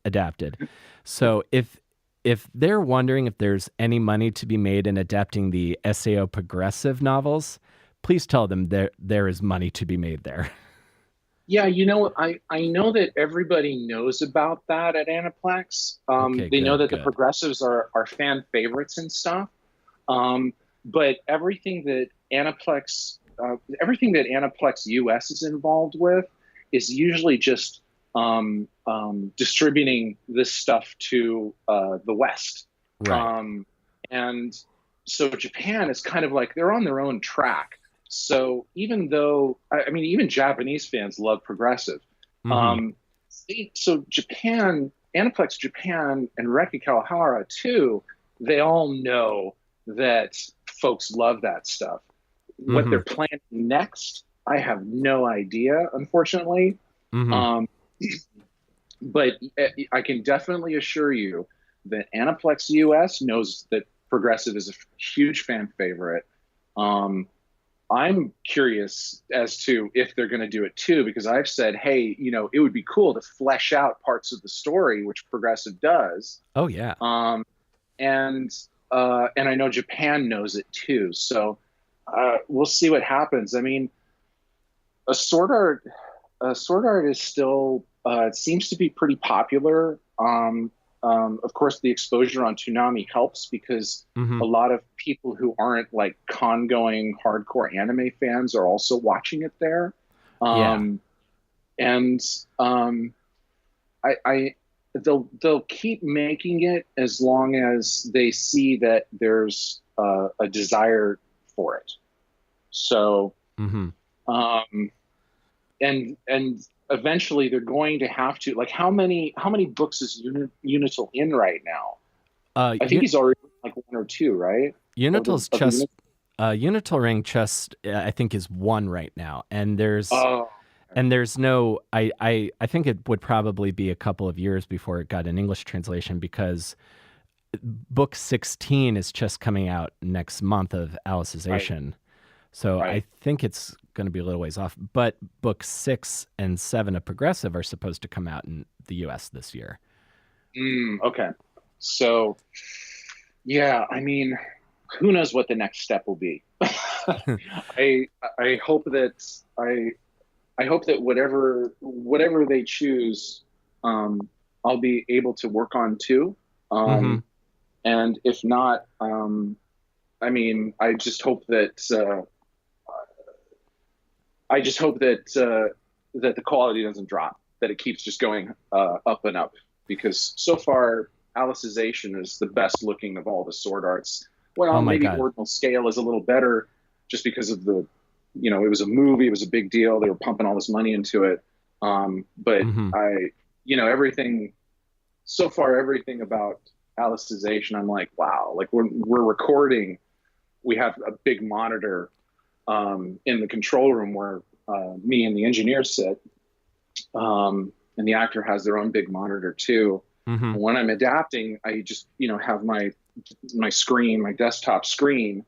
adapted. So if they're wondering if there's any money to be made in adapting the SAO progressive novels, please tell them there is money to be made there. Yeah, you know, I know that everybody knows about that at Aniplex. Okay, They know good, that the good. progressives are fan favorites and stuff. But everything that Aniplex US is involved with is usually just distributing this stuff to the West. Right. And so Japan is kind of like they're on their own track. So even though, I mean, even Japanese fans love progressive. Mm-hmm. Um, so Japan, Aniplex Japan, and Reki Kawahara too, they all know that folks love that stuff. What Mm-hmm. they're planning next, I have no idea, unfortunately. Mm-hmm. Um, but I can definitely assure you that Aniplex US knows that progressive is a huge fan favorite. Um, I'm curious as to if they're going to do it too, because I've said, hey, you know, it would be cool to flesh out parts of the story, which progressive does. Oh yeah. Um, and I know Japan knows it too. So we'll see what happens. I mean, a sword art, a sword art is still it seems to be pretty popular. Of course, the exposure on Toonami helps because Mm-hmm. a lot of people who aren't like con-going hardcore anime fans are also watching it there. Yeah. And I they'll keep making it as long as they see that there's a desire for it. So, Mm-hmm. um, and eventually they're going to have to like how many books is Unital in right now? I think he's already like one or two, right? Unital's Of the just Unital Ring just I think is one right now, and Oh, there's no I think it would probably be a couple of years before it got an English translation because book 16 is just coming out next month of right, Alicization. So I right. think it's going to be a little ways off, but book 6 and 7 of Progressive are supposed to come out in the US this year. Okay. So, yeah, I mean, who knows what the next step will be? I hope that I hope that whatever they choose, I'll be able to work on too. Mhm. And if not, I mean, I just hope that the quality doesn't drop, that it keeps just going up and up. Because so far, Alicization is the best looking of all the sword arts. Oh Well, my maybe god. Ordinal Scale is a little better, just because of it was a movie, it was a big deal. They were pumping all this money into it. But Mhm. everything so far, everything about Alicization, I'm like, wow. Like we're recording, we have a big monitor in the control room where me and the engineer sit, and the actor has their own big monitor too. Mhm. And when I'm adapting, I just have my screen, my desktop screen,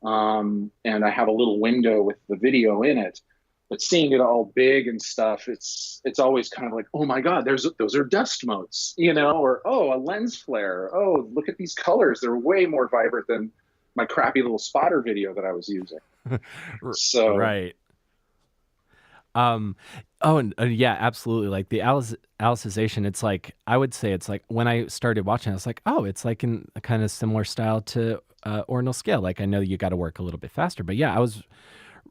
and I have a little window with the video in it. But seeing it all big and stuff, it's always kind of like, oh my god, those are dust motes, or oh, a lens flare. Oh, look at these colors; they're way more vibrant my crappy little spotter video that I was using. So Right. Um, oh, and yeah, absolutely. Like the Alicization, it's like, I would say it's like when I started watching, I was like, oh, it's like in a kind of similar style to Ordinal Scale. Like I know you got to work a little bit faster, but yeah, I was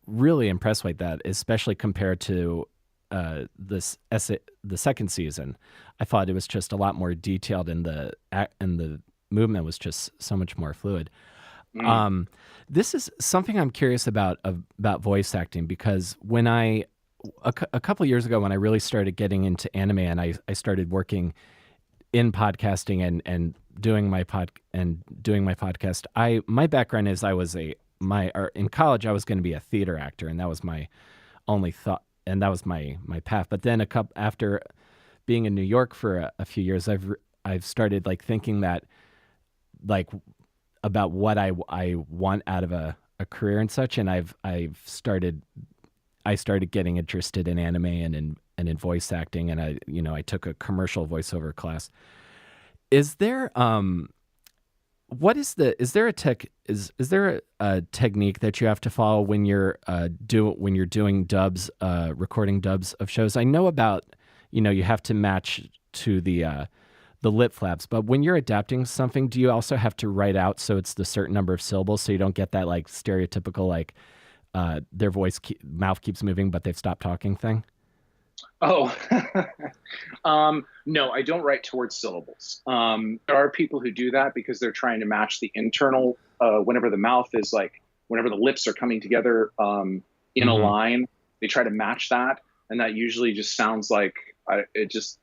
really impressed with that, especially compared to the second season. I thought it was just a lot more detailed, and the movement was just so much more fluid. mm, Um, this is something I'm curious about voice acting, because when a couple years ago, when I really started getting into anime, and I started working in podcasting and doing my podcast. My background is I was a my or in college I was going to be a theater actor, and that was my only thought, and that was my path. But then a couple after being in New York for a few years, I've started like thinking that, like, about what I want out of a career and such, and I started getting interested in anime and in voice acting, and I took a commercial voiceover class. Is there what is there a tech is there a technique that you have to follow when you're doing dubs, recording dubs of shows? I know about, you have to match to the lip flaps, but when you're adapting something, do you also have to write out so it's the certain number of syllables, so you don't get that like stereotypical, like, their mouth keeps moving but they've stopped talking thing? oh, no, I don't write towards syllables. There are people who do that because they're trying to match the internal, whenever the mouth is like, whenever the lips are coming together, in a Mm-hmm. line, they try to match that. And that usually just sounds like, it just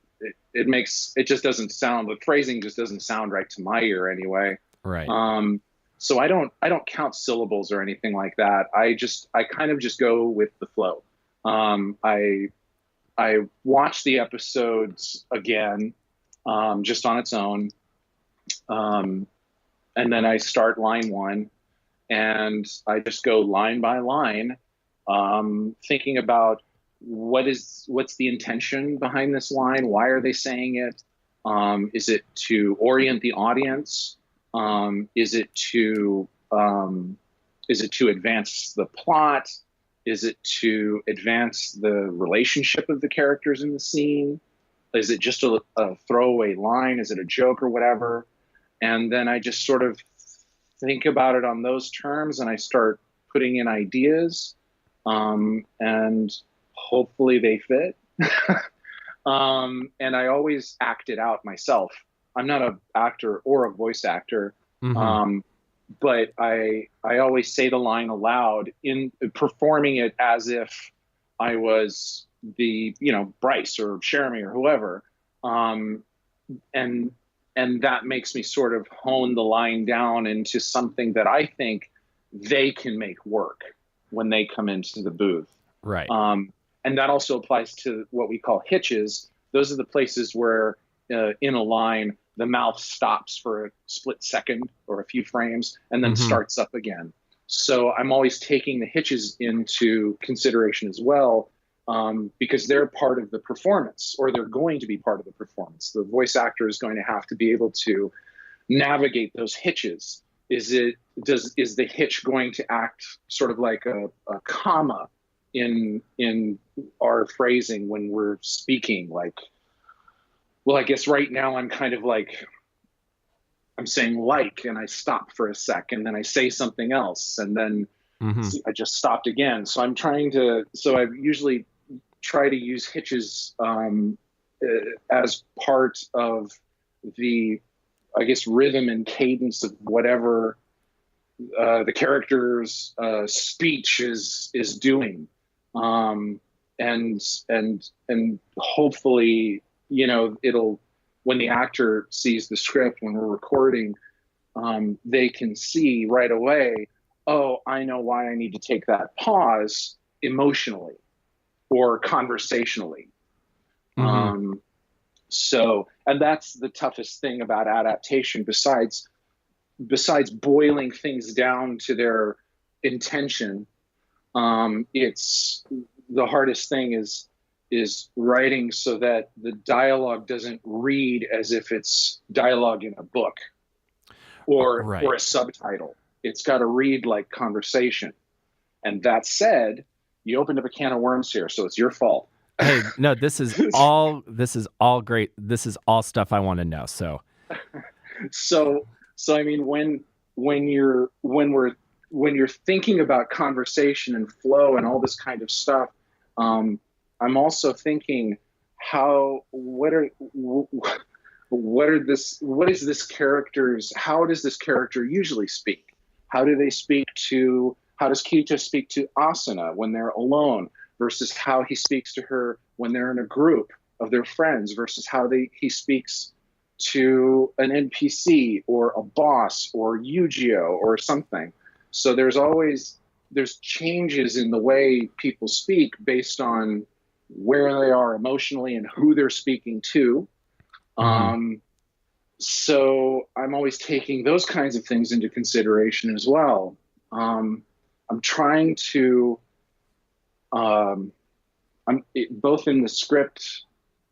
doesn't sound, the phrasing just doesn't sound right to my ear anyway. Right. Um, so I don't count syllables or anything like that. I kind of just go with the flow. I watch the episodes again, just on its own, um, and then I start line one, and I just go line by line, thinking about what's the intention behind this line? Why are they saying it? Is it to orient the audience? Is it to advance the plot? Is it to advance the relationship of the characters in the scene? Is it just a throwaway line? Is it a joke or whatever? And then I just sort of think about it on those terms, and I start putting in ideas, and hopefully they fit. And I always act it out myself. I'm not an actor or a voice actor, Mm-hmm. um, but I always say the line aloud, in performing it as if I was Bryce or Jeremy or whoever, um, and that makes me sort of hone the line down into something that I think they can make work when they come into the booth. Right. And that also applies to what we call hitches. Those are the places where, in a line, the mouth stops for a split second or a few frames and then Mm-hmm. starts up again. So I'm always taking the hitches into consideration as well, because they're part of the performance, or they're going to be part of the performance. The voice actor is going to have to be able to navigate those hitches. Is the hitch going to act sort of like a comma in our phrasing when we're speaking? Like, well, I guess right now I'm kind of like, I'm saying like, and I stop for a sec, and then I say something else, and then Mm-hmm. I just stopped again. So I usually try to use hitches, as part of the, I guess, rhythm and cadence of whatever, the character's, speech is doing. And hopefully, it'll, when the actor sees the script when we're recording, they can see right away, oh, I know why I need to take that pause emotionally or conversationally. Mm-hmm. And that's the toughest thing about adaptation, besides boiling things down to their intention. It's the hardest thing is writing so that the dialogue doesn't read as if it's dialogue in a book or Right. a subtitle. it's got to read like conversation. And that said, you opened up a can of worms here, so it's your fault. Hey, no, this is all great. This is all stuff I want to know. So, So I mean, when you're thinking about conversation and flow and all this kind of stuff, I'm also thinking what is this character's how does this character usually speak? How does Kirito speak to Asuna when they're alone versus how he speaks to her when they're in a group of their friends versus how he speaks to an NPC or a boss or Yu-Gi-Oh or something. So there's changes in the way people speak based on where they are emotionally and who they're speaking to. So I'm always taking those kinds of things into consideration as well. I'm trying to, both in the script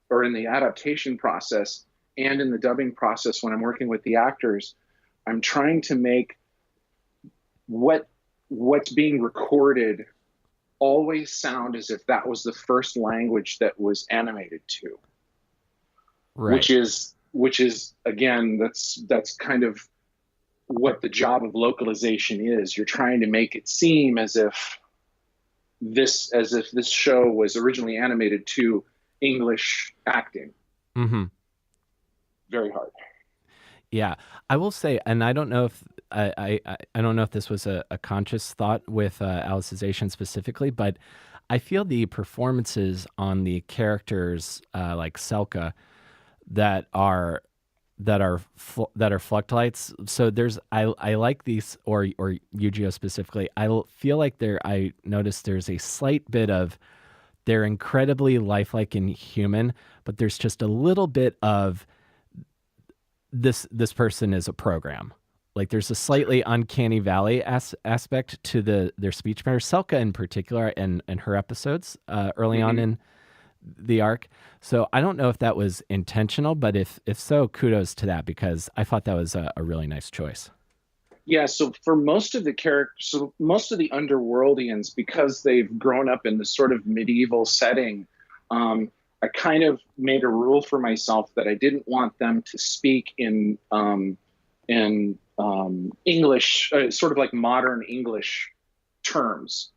or in the adaptation process and in the dubbing process when I'm working with the actors, I'm trying to make what's being recorded always sound as if that was the first language that was animated to. right. Which is again, that's kind of what the job of localization is. You're trying to make it seem as if this show was originally animated to English acting. Mm-hmm. Very hard. Yeah, I will say, and I don't know if I don't know if this was a conscious thought with Alicization specifically, but I feel the performances on the characters like Selka that are Fluctlights. So I like these or Yu-Gi-Oh specifically. Feel like I noticed there's a slight bit of they're incredibly lifelike and human, but there's just a little bit of this person is a program. Like there's a slightly uncanny valley aspect to their speech patterns. Selka in particular and her episodes early on in the arc. So I don't know if that was intentional, but if so, kudos to that because I thought that was a really nice choice. Yeah, so for most of the characters, so most of the Underworldians, because they've grown up in this sort of medieval setting, I kind of made a rule for myself that I didn't want them to speak in English, sort of like modern English terms.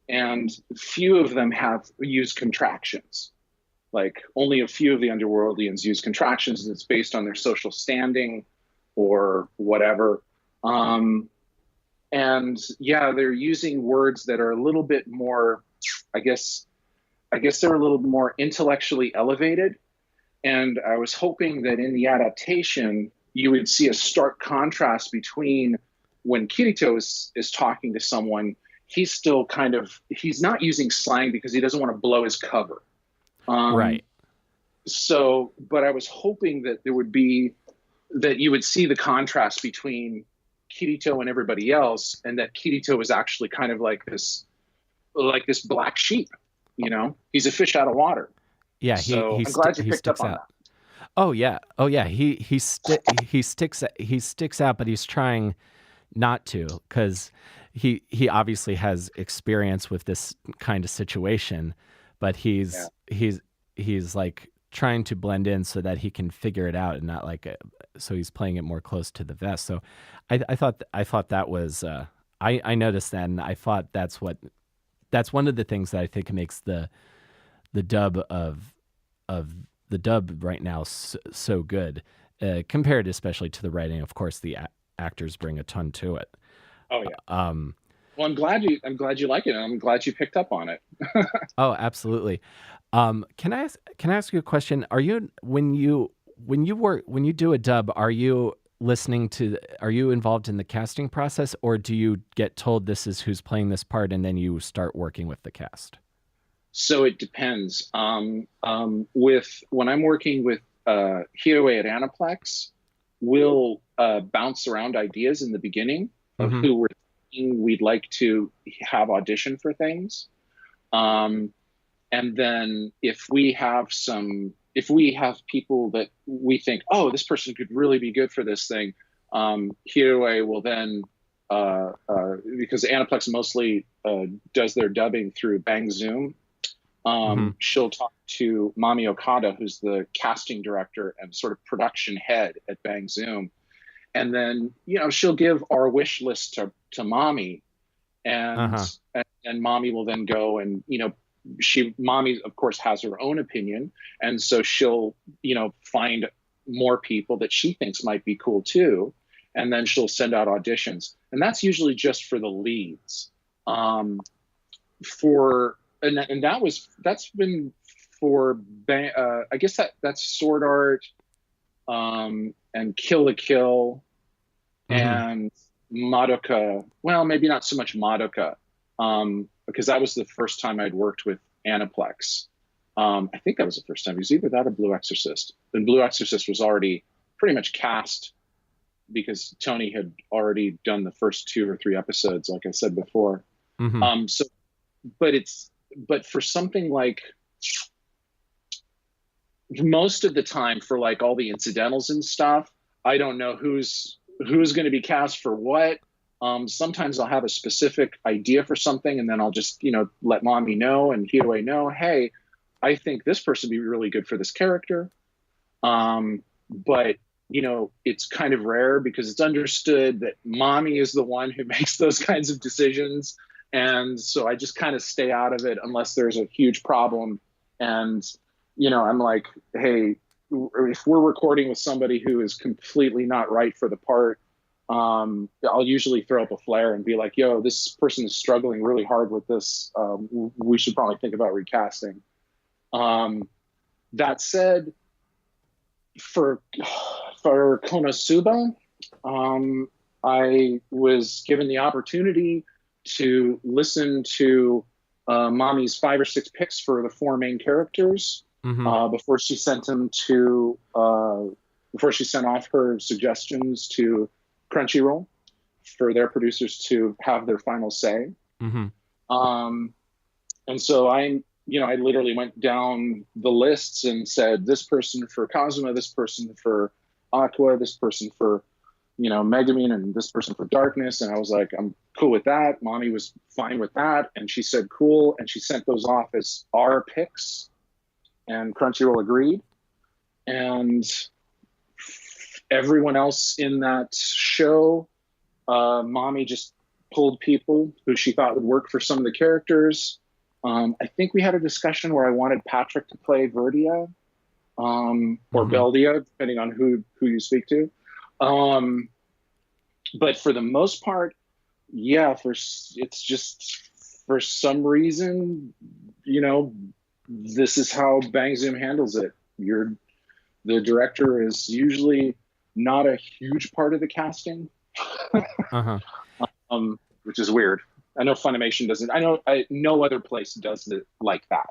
And few of them have used contractions. Like only a few of the Underworldians use contractions, and it's based on their social standing or whatever. And yeah, they're using words that are a little bit more, I guess they're a little more intellectually elevated. And I was hoping that in the adaptation, you would see a stark contrast between when Kirito is talking to someone, he's not using slang because he doesn't want to blow his cover. Right. So, but I was hoping that that you would see the contrast between Kirito and everybody else, and that Kirito is actually kind of like this black sheep, he's a fish out of water. Yeah. I'm glad you picked up on that. Oh yeah. He sticks out, but he's trying not to because he obviously has experience with this kind of situation, but he's like trying to blend in so that he can figure it out and not so he's playing it more close to the vest. So I thought that was I noticed that, and I thought that's one of the things that I think makes the dub of the dub right now so good compared especially to the writing. Of course, the actors bring a ton to it. Oh yeah. Well, I'm glad you like it, and I'm glad you picked up on it. Oh, absolutely. Can I ask you a question? Are you when you do a dub, are you involved in the casting process, or do you get told this is who's playing this part and then you start working with the cast? So it depends. When I'm working with Hiroe at Aniplex, we'll bounce around ideas in the beginning of who we'd like to have audition for things. And then if we have people that we think, oh, this person could really be good for this thing, Hiroi will then, because Aniplex mostly does their dubbing through Bang Zoom, she'll talk to Mami Okada, who's the casting director and sort of production head at Bang Zoom. And then, she'll give our wish list to Mami, and Mami will then go and, Mami, of course, has her own opinion. And so she'll, find more people that she thinks might be cool too. And then she'll send out auditions. And that's usually just for the leads. And that's been for, I guess that's Sword Art, and Kill la Kill, and Madoka. Well, maybe not so much Madoka, because that was the first time I'd worked with Aniplex. I think that was the first time. It was either that or Blue Exorcist. And Blue Exorcist was already pretty much cast because Tony had already done the first 2 or 3 episodes, like I said before. But for something like, most of the time for like all the incidentals and stuff, I don't know who's going to be cast for what. Sometimes I'll have a specific idea for something, and then I'll just, let Mami know and Hiroi know, hey, I think this person would be really good for this character. But, it's kind of rare because it's understood that Mami is the one who makes those kinds of decisions. And so I just kind of stay out of it unless there's a huge problem. And, I'm like, hey, if we're recording with somebody who is completely not right for the part, I'll usually throw up a flare and be like, yo, this person is struggling really hard with this. We should probably think about recasting. That said, for Konosuba, I was given the opportunity to listen to Mami's 5 or 6 picks for the 4 main characters before she sent off her suggestions to Crunchyroll for their producers to have their final say. And so I literally went down the lists and said, this person for Kazuma, this person for Aqua, this person for, Megumin, and this person for Darkness. And I was like, I'm cool with that. Mami was fine with that. And she said, cool. And she sent those off as our picks, and Crunchyroll agreed. And everyone else in that show, Mami just pulled people who she thought would work for some of the characters. I think we had a discussion where I wanted Patrick to play Verdia, or Beldia, depending on who you speak to. But for the most part, yeah, it's just for some reason, this is how Bang Zoom handles it. The director is usually not a huge part of the casting, which is weird. I know Funimation doesn't. No other place does it like that.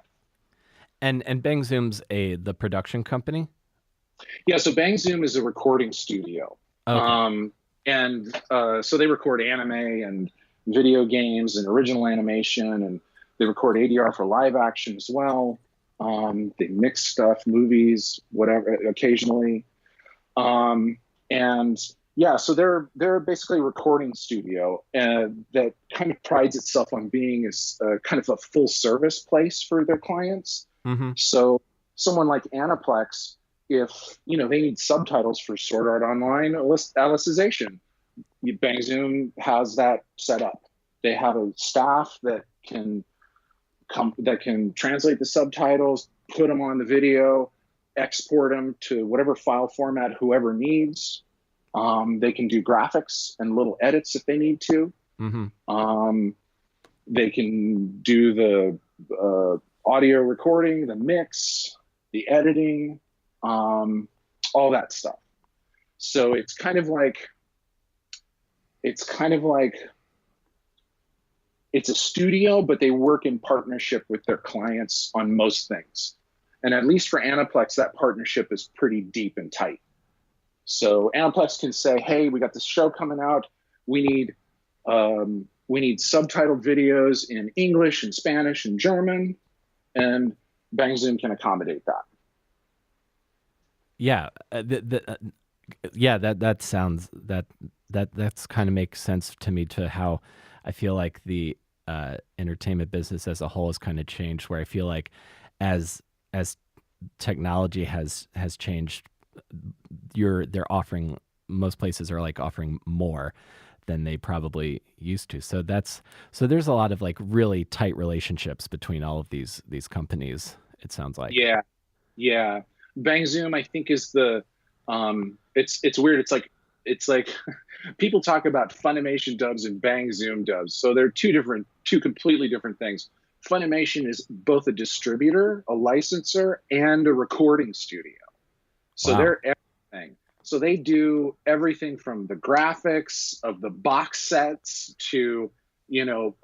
And Bang Zoom's the production company? Yeah, so Bang Zoom is a recording studio. Okay. So they record anime and video games and original animation, and they record ADR for live action as well. They mix stuff, movies, whatever, occasionally. And yeah, so they're basically a recording studio that kind of prides itself on being kind of a full service place for their clients. So someone like Aniplex, if they need subtitles for Sword Art Online Alicization, Bang Zoom has that set up. They have a staff that can translate the subtitles, put them on the video, export them to whatever file format whoever needs. They can do graphics and little edits if they need to. They can do the audio recording, the mix, the editing, all that stuff. So it's kind of like it's a studio, but they work in partnership with their clients on most things. And at least for Aniplex, that partnership is pretty deep and tight. So Aniplex can say, hey, we got this show coming out. We need subtitled videos in English and Spanish and German, and Bang Zoom can accommodate that. Yeah. Yeah, that sounds that's kind of makes sense to me, to how I feel like the entertainment business as a whole has kind of changed, where I feel like as technology has changed, they're offering, most places are like offering more than they probably used to. So there's a lot of like really tight relationships between all of these companies, it sounds like. Yeah, yeah. Bang Zoom, I think, is the it's weird. It's like people talk about Funimation dubs and Bang Zoom dubs. So they're two completely different things. Funimation is both a distributor, a licensor, and a recording studio. So Wow. they're everything. So they do everything from the graphics of the box sets to, you know,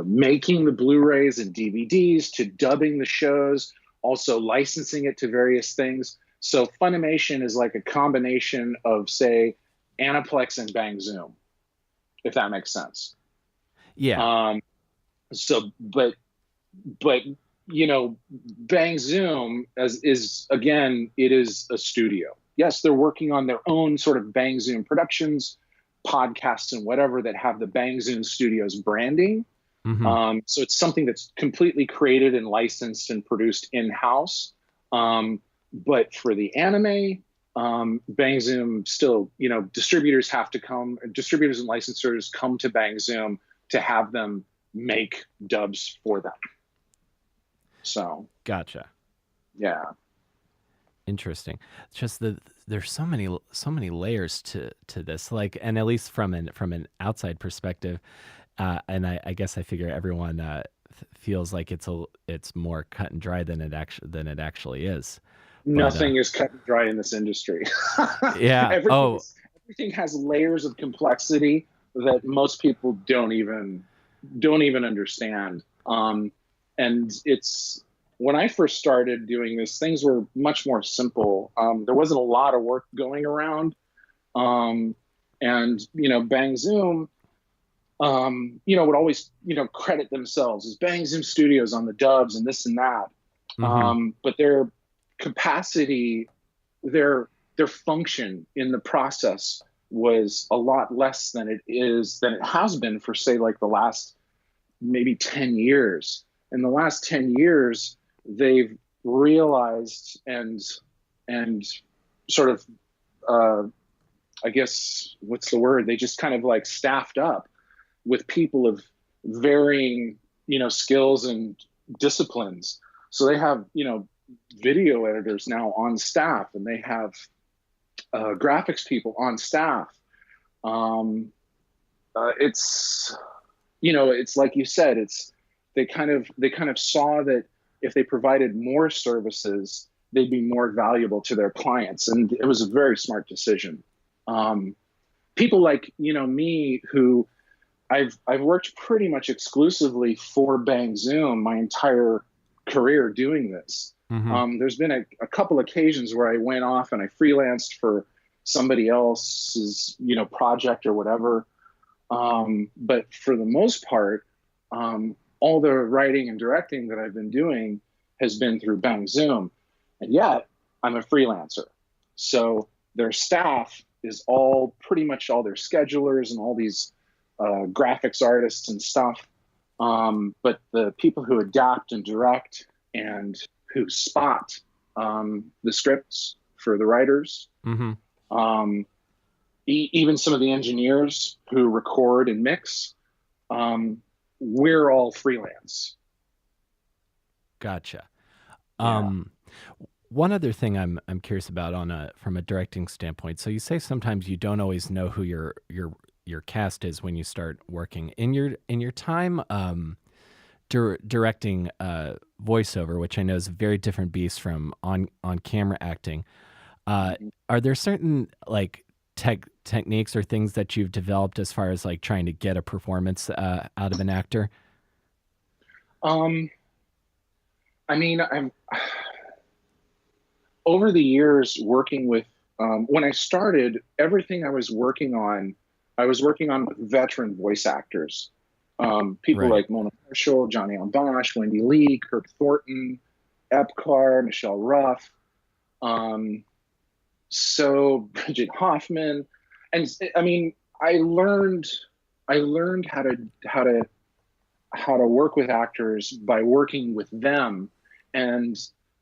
making the Blu-rays and DVDs, to dubbing the shows, also licensing it to various things. So Funimation is like a combination of, say, Aniplex and Bang Zoom, if that makes sense. Yeah. Um, so, but you know, Bang Zoom is again, it is a studio. Yes, they're working on their own sort of Bang Zoom productions, podcasts, and whatever that have the Bang Zoom Studios branding. Hmm. So it's something that's completely created and licensed and produced in-house. But for the anime, Bang Zoom still, you know, distributors and licensors come to Bang Zoom to have them make dubs for them. So Gotcha. yeah, Interesting. It's just that there's so many layers to this. Like, and at least from an outside perspective, and I guess I figure everyone feels like it's more cut and dry than it actually is. But nothing is cut and dry in this industry. yeah. everything Oh, is everything has layers of complexity that most people don't even understand. And it's when I first started doing this, things were much more simple. There wasn't a lot of work going around, and you know, Bang Zoom, you know, would always, you know, credit themselves as Bang Zoom Studios on the dubs and this and that. mm-hmm. But their capacity, their function in the process was a lot less than it has been for, say, like the last maybe 10 years. In the last 10 years, they've realized and sort of I guess, what's the word? They just kind of like staffed up with people of varying, you know, skills and disciplines. So they have, you know, video editors now on staff, and they have graphics people on staff. It's, you know, it's like you said, they kind of saw that if they provided more services, they'd be more valuable to their clients, and it was a very smart decision. People like, you know, me, who I've worked pretty much exclusively for Bang Zoom my entire career doing this. Mm-hmm. There's been a couple occasions where I went off and I freelanced for somebody else's, you know, project or whatever. But for the most part, all the writing and directing that I've been doing has been through Bang Zoom. And yet I'm a freelancer. So their staff is all pretty much all their schedulers and all these graphics artists and stuff. But the people who adapt and direct and who spot the scripts for the writers, Mm-hmm. even some of the engineers who record and mix, we're all freelance. Gotcha. Yeah. One other thing I'm curious about from a directing standpoint. So you say sometimes you don't always know who your cast is when you start working in your time directing voiceover, which I know is a very different beast from on camera acting. Are there certain like techniques or things that you've developed as far as like trying to get a performance out of an actor? Um, I mean, I'm over the years working with, when I started, everything I was working on with veteran voice actors. People Right. like Mona Marshall, Johnny Allen Bosch, Wendy Lee, Kirk Thornton, Epcar, Michelle Ruff. Um, So Bridget Hoffman, and I mean, I learned how to work with actors by working with them. And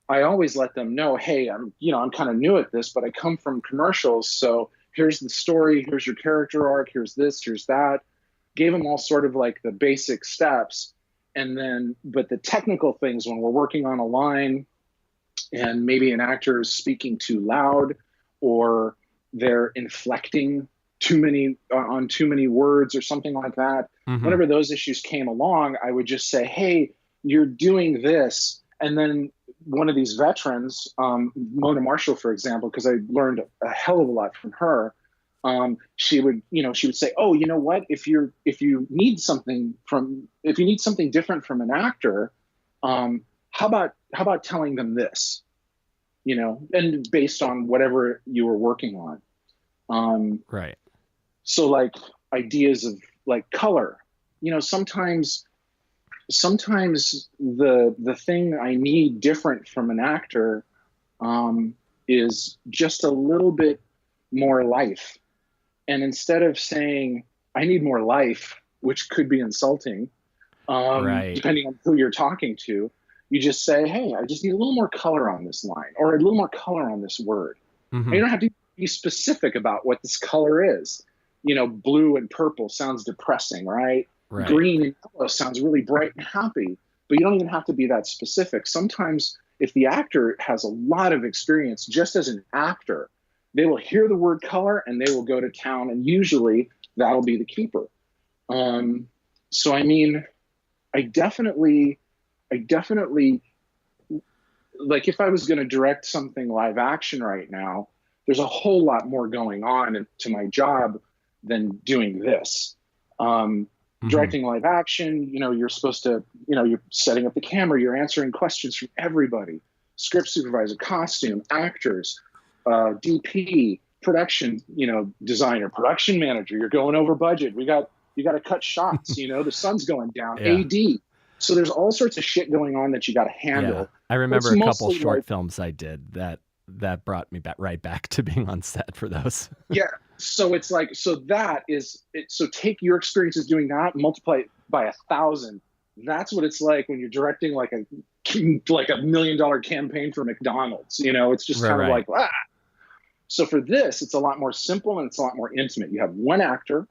I always let them know, hey, I'm kind of new at this, but I come from commercials. So here's the story, here's your character arc, here's this, here's that. Gave them all sort of like the basic steps. And then, but the technical things, when we're working on a line and maybe an actor is speaking too loud, or they're inflecting too many words or something like that. Mm-hmm. Whenever those issues came along, I would just say, hey, you're doing this. And then one of these veterans, Mona Marshall, for example, because I learned a hell of a lot from her. She would say, oh, you know what, if you need something different from an actor, how about telling them this, and based on whatever you were working on. Right. So like ideas of like color, sometimes the thing I need different from an actor is just a little bit more life. And instead of saying I need more life, which could be insulting, right, depending on who you're talking to, you just say, hey, I just need a little more color on this line, or a little more color on this word. mm-hmm. And you don't have to be specific about what this color is. Blue and purple sounds depressing, right? Right. Green and yellow sounds really bright and happy, but you don't even have to be that specific. Sometimes if the actor has a lot of experience just as an actor, they will hear the word color and they will go to town, and usually that'll be the keeper. So I mean, I definitely, like if I was going to direct something live action right now, there's a whole lot more going on to my job than doing this. Directing live action, you're supposed to, you're setting up the camera, you're answering questions from everybody, script supervisor, costume, actors, DP, production, designer, production manager. You're going over budget. You got to cut shots. The sun's going down. Yeah. AD. So there's all sorts of shit going on that you got to handle. Yeah. I remember a couple short like, films I did that brought me right back to being on set for those. Yeah. So it's like, so take your experiences doing that, multiply it by 1,000. That's what it's like when you're directing like a $1 million campaign for McDonald's. It's just kind of like, ah. So for this, it's a lot more simple and it's a lot more intimate. You have one actor,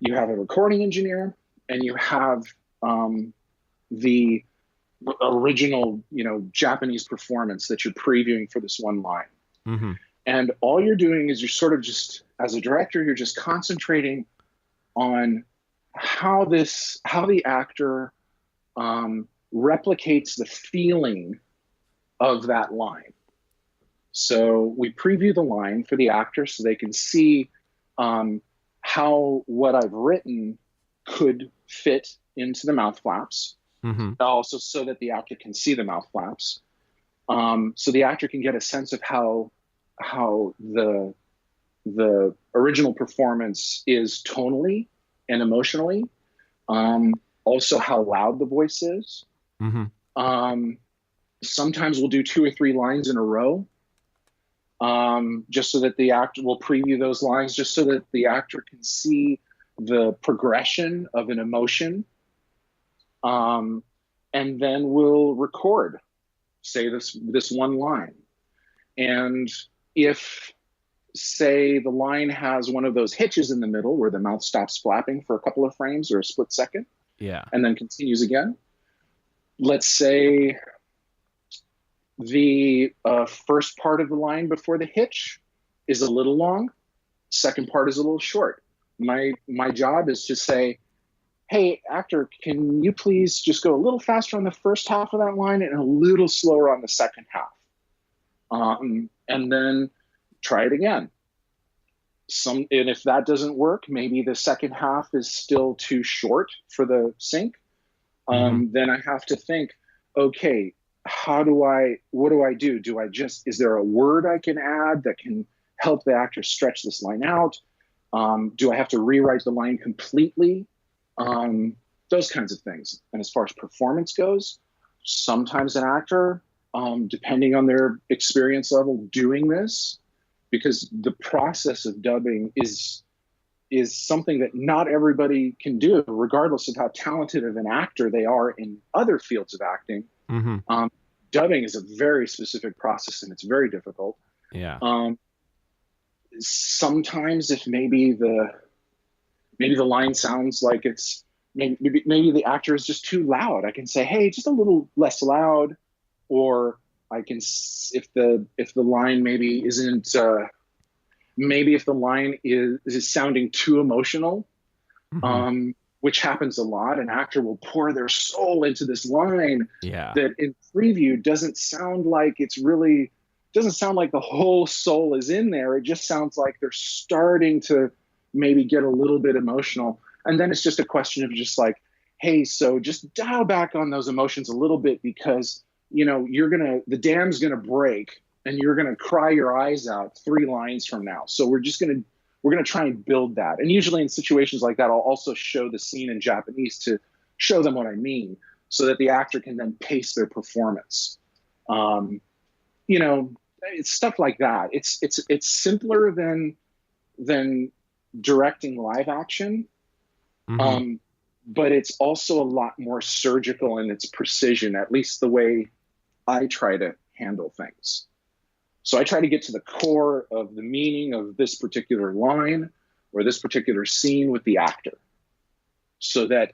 you have a recording engineer, and you have the original, Japanese performance that you're previewing for this one line. Mm-hmm. And all you're doing is you're sort of just, as a director, you're just concentrating on how the actor replicates the feeling of that line. So we preview the line for the actor so they can see how what I've written could fit into the mouth flaps. Mm-hmm. Also so that the actor can see the mouth flaps. So the actor can get a sense of how the original performance is tonally and emotionally. Also how loud the voice is. Mm-hmm. Sometimes we'll do 2 or 3 lines in a row. Just so that the actor will preview those lines, just so that the actor can see the progression of an emotion. And then we'll record, say this one line. And if, say, the line has one of those hitches in the middle where the mouth stops flapping for a couple of frames or a split second, yeah, and then continues again. Let's say the first part of the line before the hitch is a little long, second part is a little short. My job is to say, hey, actor, can you please just go a little faster on the first half of that line and a little slower on the second half? And then try it again. And if that doesn't work, maybe the second half is still too short for the sync. Then I have to think, okay, what do I do? Is there a word I can add that can help the actor stretch this line out? Do I have to rewrite the line completely? Those kinds of things. And as far as performance goes, sometimes an actor, depending on their experience level doing this, because the process of dubbing is something that not everybody can do, regardless of how talented of an actor they are in other fields of acting. Dubbing is a very specific process, and it's very difficult. Yeah. Sometimes, if maybe the line sounds like it's maybe the actor is just too loud, I can say, hey, just a little less loud, or I can, if the line maybe isn't. Maybe if the line is sounding too emotional, which happens a lot, an actor will pour their soul into this line that in preview doesn't sound like the whole soul is in there. It just sounds like they're starting to maybe get a little bit emotional. And then it's just a question of just like, hey, so just dial back on those emotions a little bit, because, the dam's going to break and you're going to cry your eyes out 3 lines from now. So we're going to try and build that. And usually in situations like that, I'll also show the scene in Japanese to show them what I mean, so that the actor can then pace their performance. It's stuff like that. It's simpler than directing live action. But it's also a lot more surgical in its precision, at least the way I try to handle things. So I try to get to the core of the meaning of this particular line or this particular scene with the actor, so that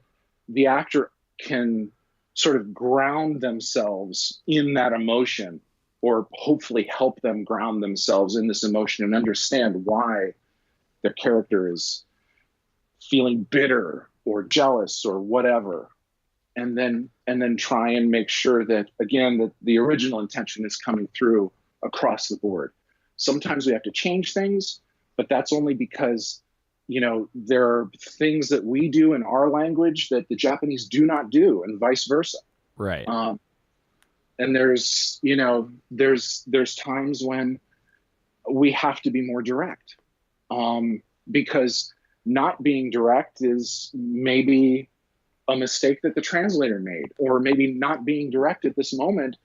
the actor can sort of ground themselves in that emotion, or hopefully help them ground themselves in this emotion and understand why their character is feeling bitter or jealous or whatever. And then try and make sure that, again, that the original intention is coming through across the board. Sometimes we have to change things, but that's only because, there are things that we do in our language that the Japanese do not do, and vice versa. Right. And there's times when we have to be more direct, because not being direct is maybe a mistake that the translator made, or maybe not being direct at this moment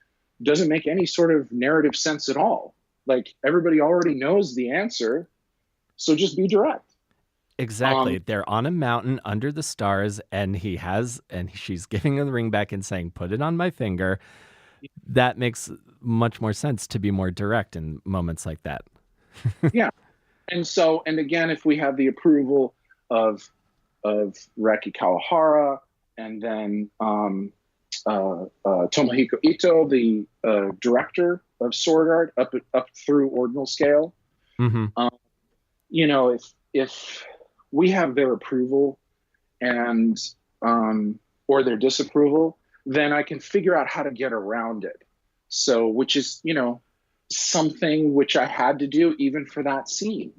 doesn't make any sort of narrative sense at all. Like, everybody already knows the answer, so just be direct. Exactly. They're on a mountain under the stars, and she's giving him the ring back and saying, "Put it on my finger." That makes much more sense to be more direct in moments like that. Yeah. And again, if we have the approval of Reki Kawahara, and then Tomohiko Ito, the director of Sword Art, up through Ordinal Scale, if we have their approval and or their disapproval, then I can figure out how to get around it. So, which is, something which I had to do even for that scene.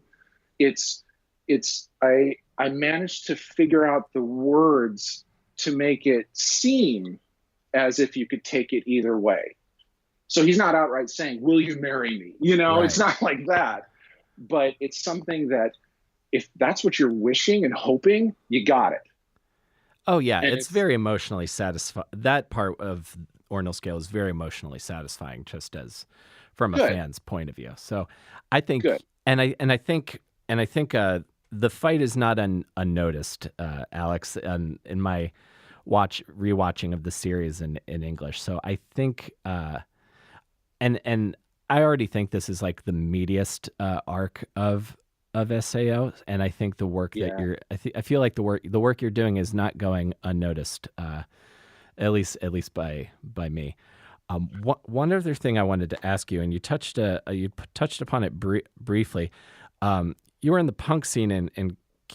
I managed to figure out the words to make it seem as if you could take it either way. So he's not outright saying, "Will you marry me?" Right. It's not like that. But it's something that, if that's what you're wishing and hoping, you got it. Oh, yeah. And it's very emotionally satisfying. That part of Ordinal Scale is very emotionally satisfying, just as from a fan's point of view. So I think, and I think the fight is not unnoticed, Alex, in my rewatching of the series in English. So I think, and I already think this is like the meatiest arc of SAO, and I think the work that I feel like the work you're doing is not going unnoticed, at least by me. One other thing I wanted to ask you, and you touched upon it briefly. You were in the punk scene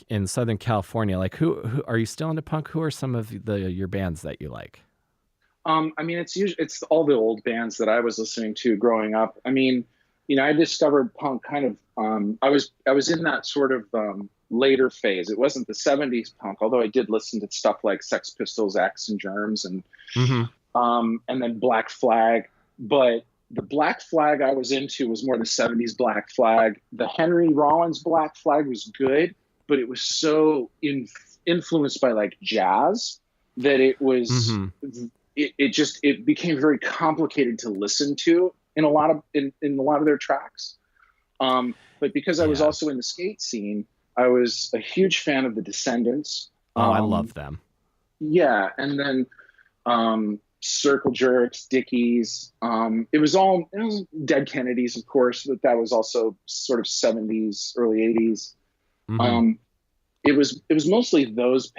in Southern California. Like, who are you still into punk? Who are some of your bands that you like? It's all the old bands that I was listening to growing up. I discovered punk kind of. I was in that sort of later phase. It wasn't the '70s punk, although I did listen to stuff like Sex Pistols, X and Germs, and then Black Flag. But the Black Flag I was into was more the '70s Black Flag. The Henry Rollins Black Flag was good, but it was so influenced by like jazz that it was. It became very complicated to listen to in a lot of their tracks. But because I was Yeah. also in the skate scene, I was a huge fan of the Descendants. Oh, I love them. Yeah, and then Circle Jerks, Dickies. It was Dead Kennedys, of course, but that was also sort of 70s, early 80s. Hmm. Um, it was mostly those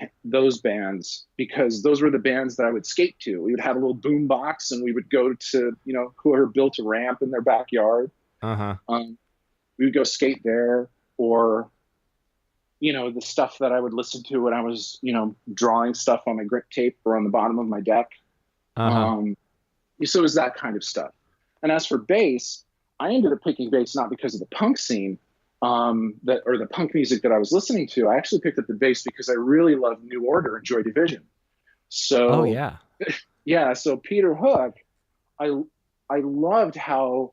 bands, because those were the bands that I would skate to. We would have a little boom box and we would go to, whoever built a ramp in their backyard. Uh-huh. We would go skate there, or the stuff that I would listen to when I was, drawing stuff on my grip tape or on the bottom of my deck. Uh-huh. Um, so it was that kind of stuff. And as for bass, I ended up picking bass not because of the punk scene, or the punk music that I was listening to. I actually picked up the bass because I really loved New Order and Joy Division. Oh So yeah. yeah, so Peter Hook, I I loved how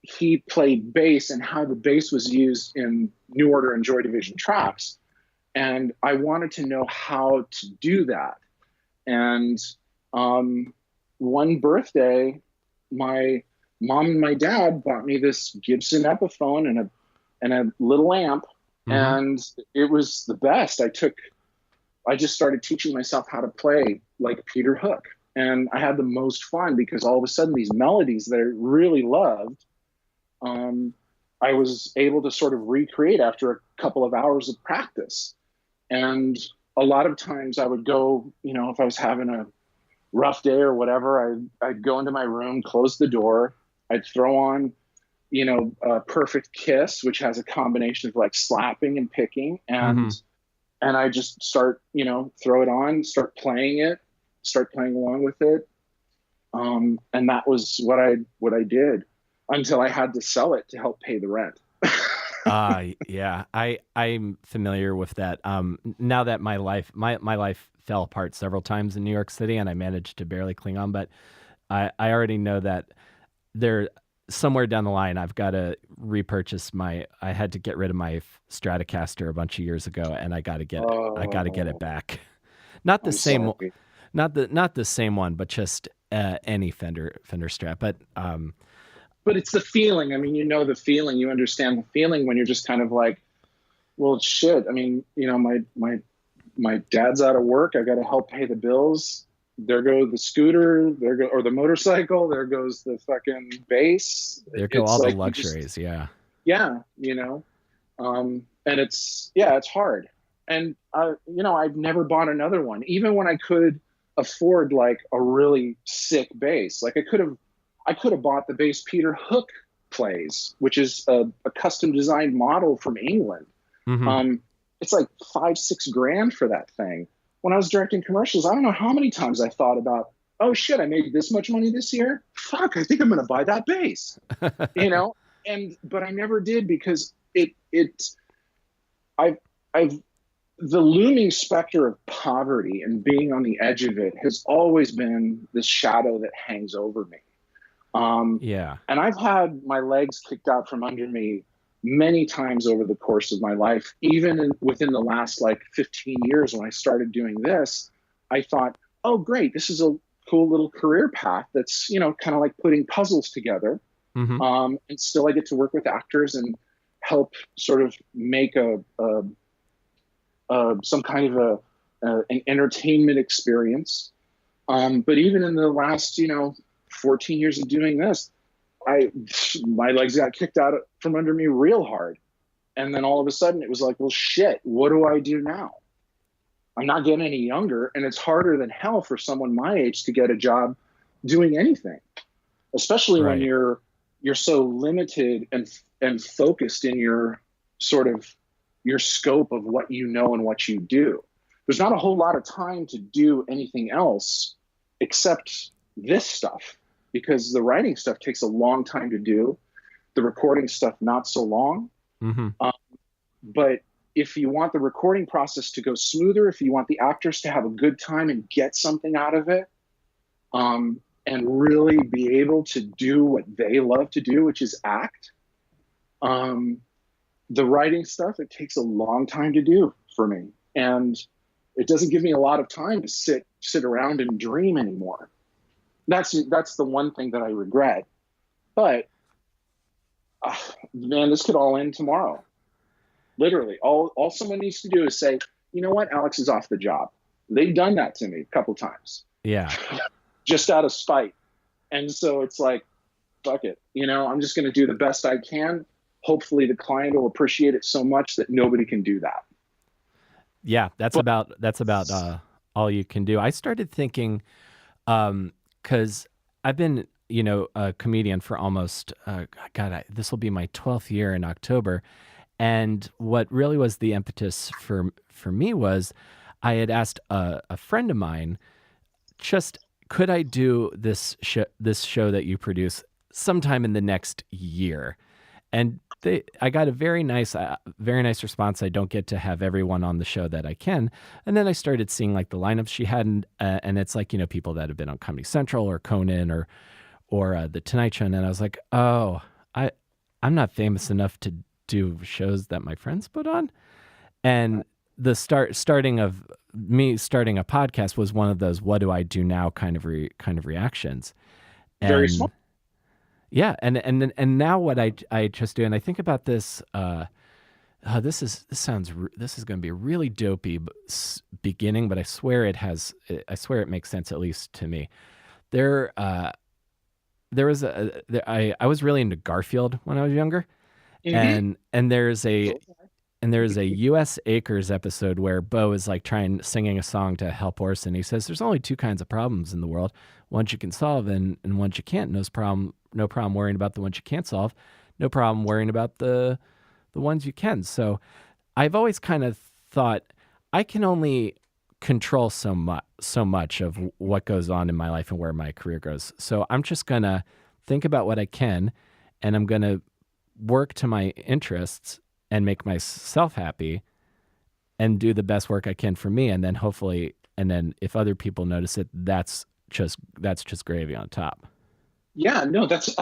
he played bass and how the bass was used in New Order and Joy Division tracks. And I wanted to know how to do that. And one birthday, my mom and my dad bought me this Gibson Epiphone and a little amp, and it was the best. I just started teaching myself how to play like Peter Hook, and I had the most fun because all of a sudden these melodies that I really loved, I was able to sort of recreate after a couple of hours of practice. And a lot of times I would go, if I was having a rough day or whatever, I'd go into my room, close the door, I'd throw on, Perfect Kiss, which has a combination of like slapping and picking, and I just start, throw it on, start playing along with it. And that was what I did until I had to sell it to help pay the rent. Yeah, I'm familiar with that. Now that my life fell apart several times in New York City, and I managed to barely cling on, but I already know that there somewhere down the line I've got to repurchase I had to get rid of my Stratocaster a bunch of years ago, and I got to get it back. Not the I'm same, sorry. not the same one, but just any Fender Strat. But it's the feeling. I mean, the feeling, you understand the feeling when you're just kind of like, well, shit. I mean, my dad's out of work. I got to help pay the bills. There goes the scooter. Or the motorcycle. There goes the fucking bass. There go It's all the like luxuries. Yeah. Yeah. And it's hard. And I've never bought another one, even when I could afford like a really sick bass. Like I could have bought the bass Peter Hook plays, which is a custom designed model from England. It's like $5-6 grand for that thing. When I was directing commercials, I don't know how many times I thought about, oh shit, I made this much money this year. Fuck, I think I'm going to buy that bass, but I never did because the looming specter of poverty and being on the edge of it has always been this shadow that hangs over me. Yeah. And I've had my legs kicked out from under me many times over the course of my life. Even within the last like 15 years, when I started doing this, I thought, oh, great, this is a cool little career path that's, kind of like putting puzzles together. And still I get to work with actors and help sort of make some kind of an entertainment experience. But even in the last, 14 years of doing this, my legs got kicked out from under me real hard. And then all of a sudden it was like, well, shit, what do I do now? I'm not getting any younger, and it's harder than hell for someone my age to get a job doing anything, especially when you're so limited and focused in your sort of your scope of what you know and what you do. There's not a whole lot of time to do anything else except this stuff, because the writing stuff takes a long time to do. The recording stuff, not so long. But if you want the recording process to go smoother, if you want the actors to have a good time and get something out of it, and really be able to do what they love to do, which is act, the writing stuff, it takes a long time to do for me. And it doesn't give me a lot of time to sit around and dream anymore. That's the one thing that I regret. But Man, this could all end tomorrow. Literally, all someone needs to do is say, you know what, Alex is off the job. They've done that to me a couple times. Yeah. Just out of spite. And so it's like, fuck it. I'm just going to do the best I can. Hopefully the client will appreciate it so much that nobody can do that. Yeah, that's about all you can do. I started thinking, because I've been, a comedian for almost, this will be my 12th year in October. And what really was the impetus for me was I had asked a friend of mine, just could I do this show that you produce sometime in the next year? And I got a very nice response. I don't get to have everyone on the show that I can. And then I started seeing like the lineups she had, and it's like, people that have been on Comedy Central or Conan or The Tonight Show. And I was like, oh, I'm not famous enough to do shows that my friends put on. And the starting of me starting a podcast was one of those what do I do now kind of reactions. Very small. Yeah, and now what I just do, and I think about this. This is going to be a really dopey beginning, but I swear it makes sense, at least to me. I was really into Garfield when I was younger, and there's a U.S. Acres episode where Bo is like singing a song to help Orson. He says, "There's only two kinds of problems in the world: ones you can solve and ones you can't. No problem worrying about the ones you can't solve. No problem worrying about the ones you can." So I've always kind of thought I can only control so much of what goes on in my life and where my career goes. So I'm just going to think about what I can, and I'm going to work to my interests and make myself happy and do the best work I can for me. And then hopefully, if other people notice it, that's just gravy on top. Yeah, no, that's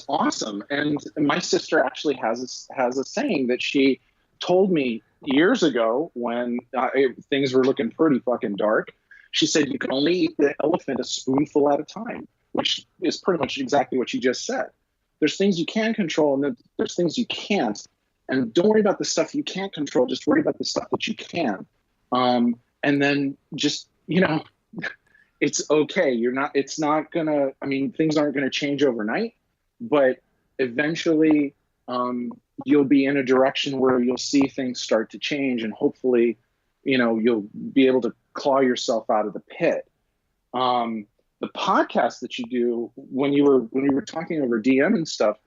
awesome. And my sister actually has a saying that she told me years ago when things were looking pretty fucking dark. She said, you can only eat the elephant a spoonful at a time, which is pretty much exactly what you just said. There's things you can control and then there's things you can't. And don't worry about the stuff you can't control. Just worry about the stuff that you can. And then just, it's okay. Things aren't going to change overnight, but eventually you'll be in a direction where you'll see things start to change, and hopefully, you'll be able to claw yourself out of the pit. The podcast that you do, when we were talking over DM and stuff,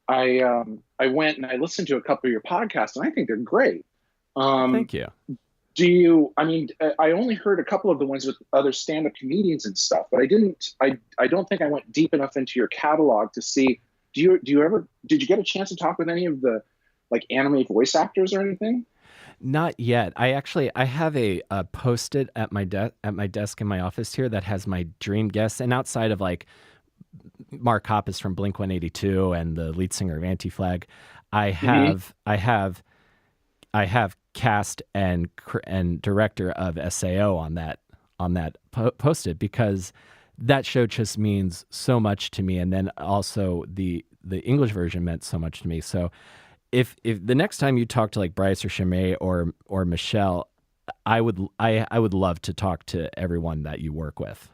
I went and I listened to a couple of your podcasts, and I think they're great. Thank you. I only heard a couple of the ones with other stand-up comedians and stuff, but I don't think I went deep enough into your catalog to see, did you get a chance to talk with any of the like anime voice actors or anything? Not yet. I have a post-it at my desk in my office here that has my dream guests, and outside of like Mark Hoppus from Blink-182 and the lead singer of Anti-Flag, I have cast and director of SAO on that post-it, because that show just means so much to me, and then also the English version meant so much to me. So if the next time you talk to like Bryce or Chimay or Michelle, I would love to talk to everyone that you work with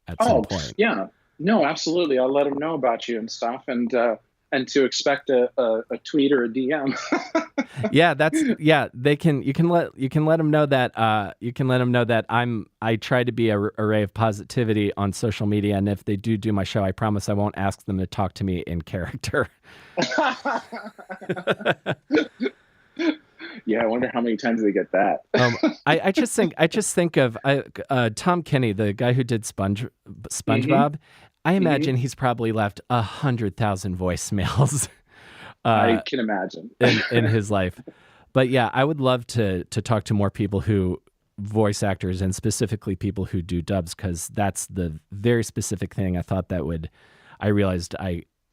at some point. Yeah, no, absolutely. I'll let them know about you and stuff, and to expect a tweet or a DM. You can let them know that I try to be a ray of positivity on social media, and if they do my show, I promise I won't ask them to talk to me in character. Yeah, I wonder how many times they get that. I just think of Tom Kenny, the guy who did SpongeBob. Mm-hmm. I imagine he's probably left 100,000 voicemails. I can imagine in his life. But yeah, I would love to talk to more people who voice actors, and specifically people who do dubs, because that's the very specific thing I realized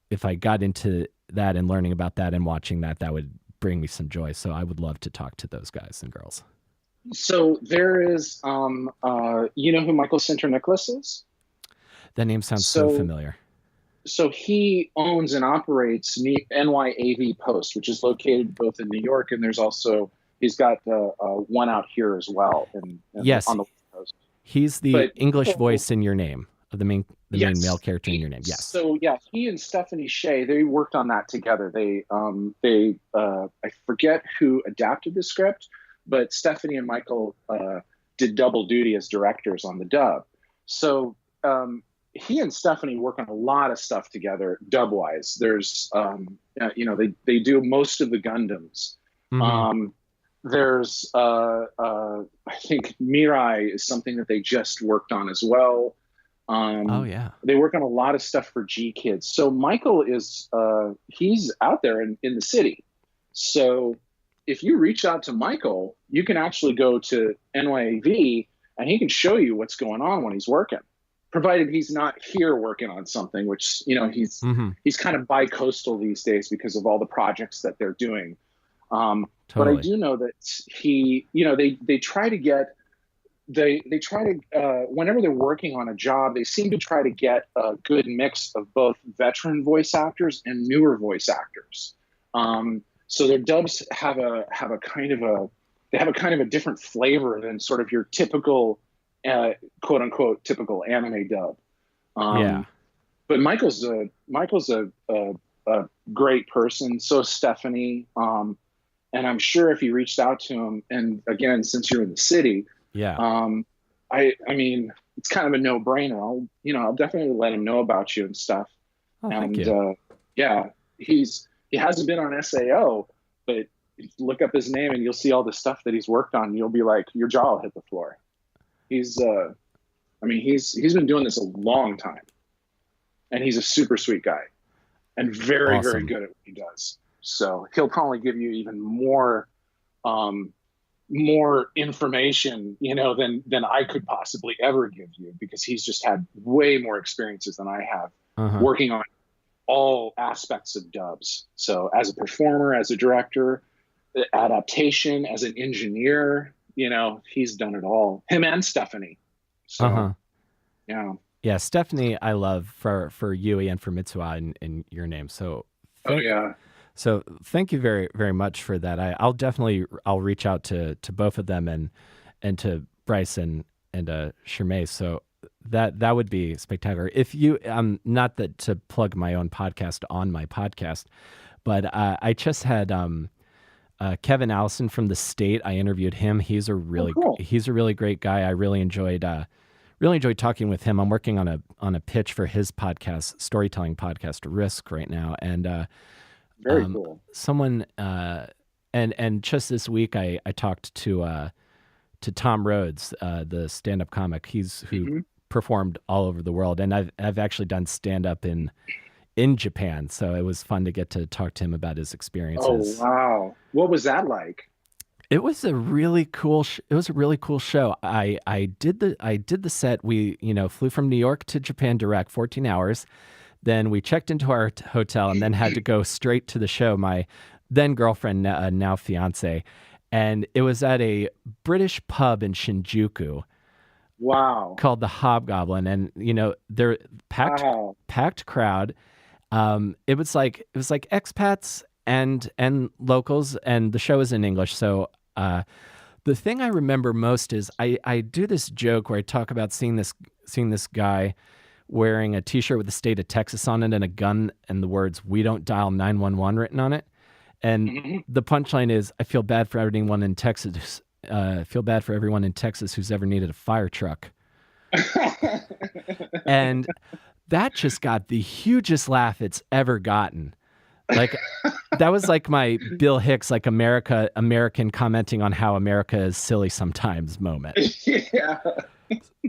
if I got into that and learning about that and watching that would bring me some joy. So I would love to talk to those guys and girls. So there is, who Michael Sinter Nicholas is? That name sounds so familiar. so he owns and operates NYAV Post, which is located both in New York, and there's also he's got one out here as well, Yes, on the West Coast. he's the But English voice in your name, of the main male yes, character in your name. Yes. so yeah, he and Stephanie Shea, they worked on that together. I forget who adapted the script, but Stephanie and Michael did double duty as directors on the dub. So he and Stephanie work on a lot of stuff together, dub wise. There's they do most of the Gundams. Mm-hmm. There's I think Mirai is something that they just worked on as well. Oh yeah. They work on a lot of stuff for G Kids. So Michael is he's out there in the city. So if you reach out to Michael, you can actually go to NYAV and he can show you what's going on when he's working, provided he's not here working on something, which he's kind of bi-coastal these days because of all the projects that they're doing. Totally. But I do know that they try to get whenever they're working on a job, they seem to try to get a good mix of both veteran voice actors and newer voice actors. So their dubs have a kind of a different flavor than sort of your typical quote unquote typical anime dub. Yeah. But Michael's a great person. So is Stephanie. And I'm sure if you reached out to him, and again, since you're in the city, Yeah. I mean, it's kind of a no-brainer. I'll definitely let him know about you and stuff. Oh, and thank you. yeah, he hasn't been on SAO, but look up his name and you'll see all the stuff that he's worked on. You'll be like, your jaw will hit the floor. He's been doing this a long time, and he's a super sweet guy and very, Awesome. very good at what he does. So he'll probably give you even more information, than I could possibly ever give you, because he's just had way more experiences than I have working on all aspects of dubs. So as a performer, as a director, adaptation, as an engineer, he's done it all. Him and Stephanie. So, yeah. Yeah, Stephanie, I love for Yui and for Mitsuha in your name. So So thank you very, very much for that. I'll reach out to both of them and to Bryce and Shermay. So that would be spectacular. If you not that to plug my own podcast on my podcast, but I just had Kevin Allison from The State. I interviewed him. He's a really great guy. I really enjoyed talking with him. I'm working on a pitch for his podcast, storytelling podcast, Risk, right now, and very cool. Someone and just this week I talked to Tom Rhodes, the stand-up comic. Who performed all over the world, and I've actually done stand-up in Japan, so it was fun to get to talk to him about his experiences. Oh wow, what was that like? It was a really cool. It was a really cool show. I did the set. We flew from New York to Japan direct, 14 hours. Then we checked into our hotel and then had to go straight to the show. My then girlfriend, now fiance, and it was at a British pub in Shinjuku. Wow. Called the Hobgoblin, and they're packed crowd. It was like expats and locals, and the show is in English. So the thing I remember most is I do this joke where I talk about seeing this guy wearing a T-shirt with the state of Texas on it and a gun and the words "We don't dial 911" written on it. And the punchline is, I feel bad for everyone in Texas. Feel bad for everyone in Texas who's ever needed a fire truck. And that just got the hugest laugh it's ever gotten. Like that was like my Bill Hicks, like American commenting on how America is silly sometimes moment. Yeah.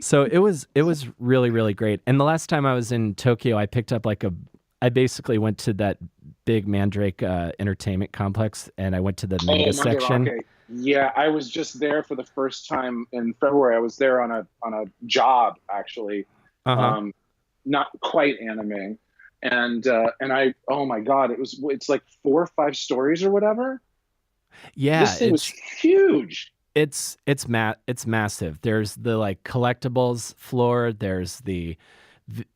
So it was really, really great. And the last time I was in Tokyo, I picked up I basically went to that big Mandarake entertainment complex, and I went to the manga section. Yeah, I was just there for the first time in February. I was there on a job, actually. Not quite anime. And I, oh my God, it's like 4 or 5 stories or whatever. Yeah. This thing was huge. It's massive. There's the collectibles floor. There's the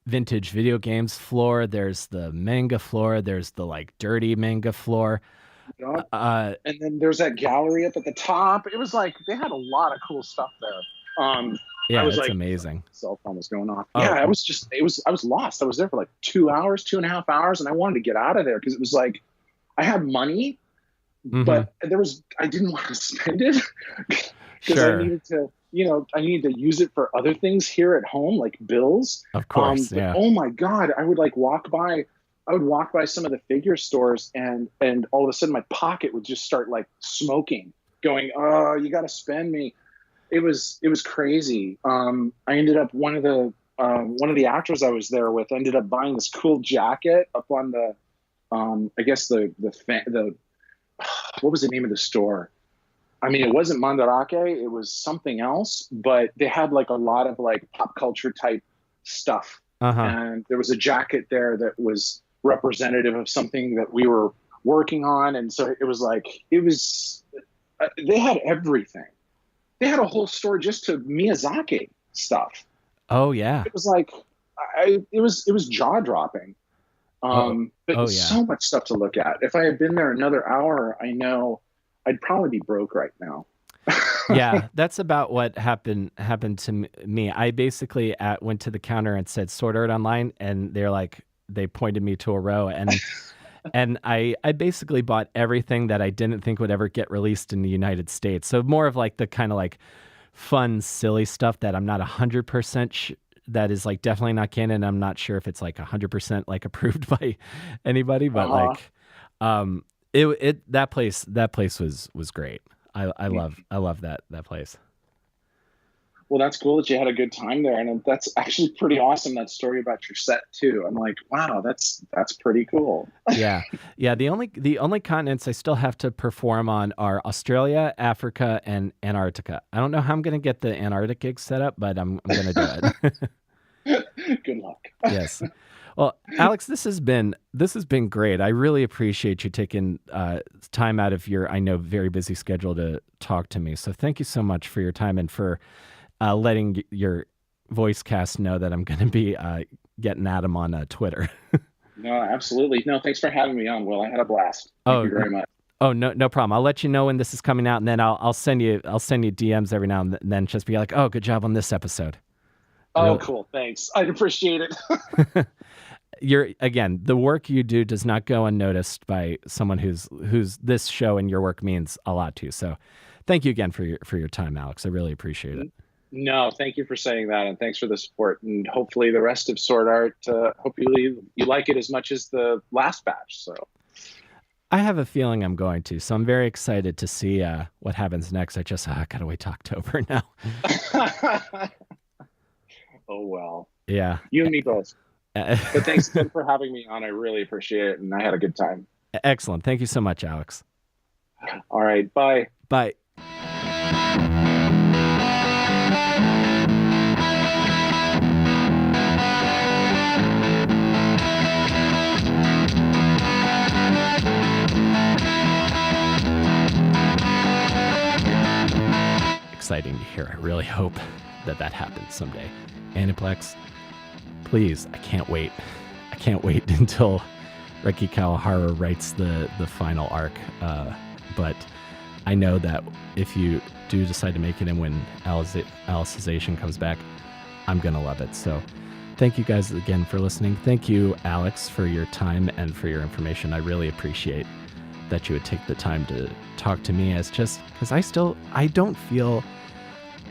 vintage video games floor. There's the manga floor. There's the like dirty manga floor. Yep. And then there's that gallery up at the top. It was like they had a lot of cool stuff there. Yeah, I was it's like, amazing. Cell phone was going off. Oh. Yeah, I was lost. I was there for like 2.5 hours, and I wanted to get out of there because it was like I had money, but I didn't want to spend it because I needed to, I needed to use it for other things here at home, like bills. Of course, yeah. Oh my God, I would walk by some of the figure stores, and all of a sudden my pocket would just start like smoking, going, "Oh, you got to spend me." It was crazy. I ended up one of the actors I was there with ended up buying this cool jacket up on the I guess the what was the name of the store? I mean, it wasn't Mandarake, it was something else, but they had like a lot of like pop culture type stuff. And there was a jacket there that was representative of something that we were working on, and so they had everything. They had a whole store just to Miyazaki stuff. Oh yeah. It was like, it was jaw dropping. But so much stuff to look at. If I had been there another hour, I know I'd probably be broke right now. Yeah, that's about what happened to me. I basically went to the counter and said Sword Art Online, and they pointed me to a row, and and I basically bought everything that I didn't think would ever get released in the United States. So more of like the kind of like fun, silly stuff that I'm not 100% that is like definitely not canon. I'm not sure if it's like 100% like approved by anybody, but like that place was great. I love that place. Well, that's cool that you had a good time there, and that's actually pretty awesome. That story about your set too. I'm like, wow, that's pretty cool. Yeah. The only continents I still have to perform on are Australia, Africa, and Antarctica. I don't know how I'm going to get the Antarctic gig set up, but I'm going to do it. Good luck. Yes. Well, Alex, this has been great. I really appreciate you taking time out of your, I know, very busy schedule to talk to me. So thank you so much for your time and for letting your voice cast know that I'm going to be getting at him on Twitter. No, absolutely. No, thanks for having me on, Will. I had a blast. Thank you very much. Oh, no problem. I'll let you know when this is coming out, and then I'll send you DMs every now and then, just be like, oh, good job on this episode. Oh, really? Cool. Thanks. I'd appreciate it. Again, the work you do does not go unnoticed by someone who's this show and your work means a lot to. So thank you again for your time, Alex. I really appreciate it. No, thank you for saying that, and thanks for the support. And hopefully the rest of Sword Art, hopefully you like it as much as the last batch. So I have a feeling I'm going to. So I'm very excited to see what happens next. I gotta wait to October now. Oh well. Yeah. You and me both. But thanks again for having me on. I really appreciate it, and I had a good time. Excellent. Thank you so much, Alex. All right. Bye. Bye. Exciting to hear. I really hope that happens someday. Aniplex, please, I can't wait. I can't wait until Reki Kawahara writes the final arc. But I know that if you do decide to make it and when Alicization comes back, I'm going to love it. So thank you guys again for listening. Thank you, Alex, for your time and for your information. I really appreciate that you would take the time to talk to me, as just because I don't feel,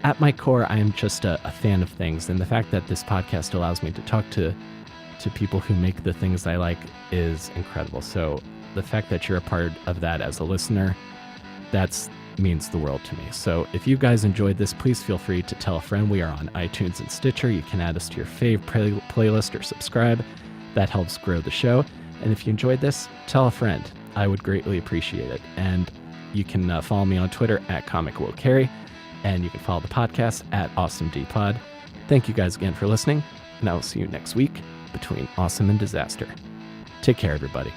at my core, I am just a fan of things. And the fact that this podcast allows me to talk to people who make the things I like is incredible. So the fact that you're a part of that as a listener, that means the world to me. So if you guys enjoyed this, please feel free to tell a friend. We are on iTunes and Stitcher. You can add us to your fave playlist or subscribe. That helps grow the show. And if you enjoyed this, tell a friend. I would greatly appreciate it. And you can follow me on Twitter at ComicWillCarry, and you can follow the podcast at AwesomeDpod. Thank you guys again for listening, and I will see you next week between Awesome and Disaster. Take care, everybody.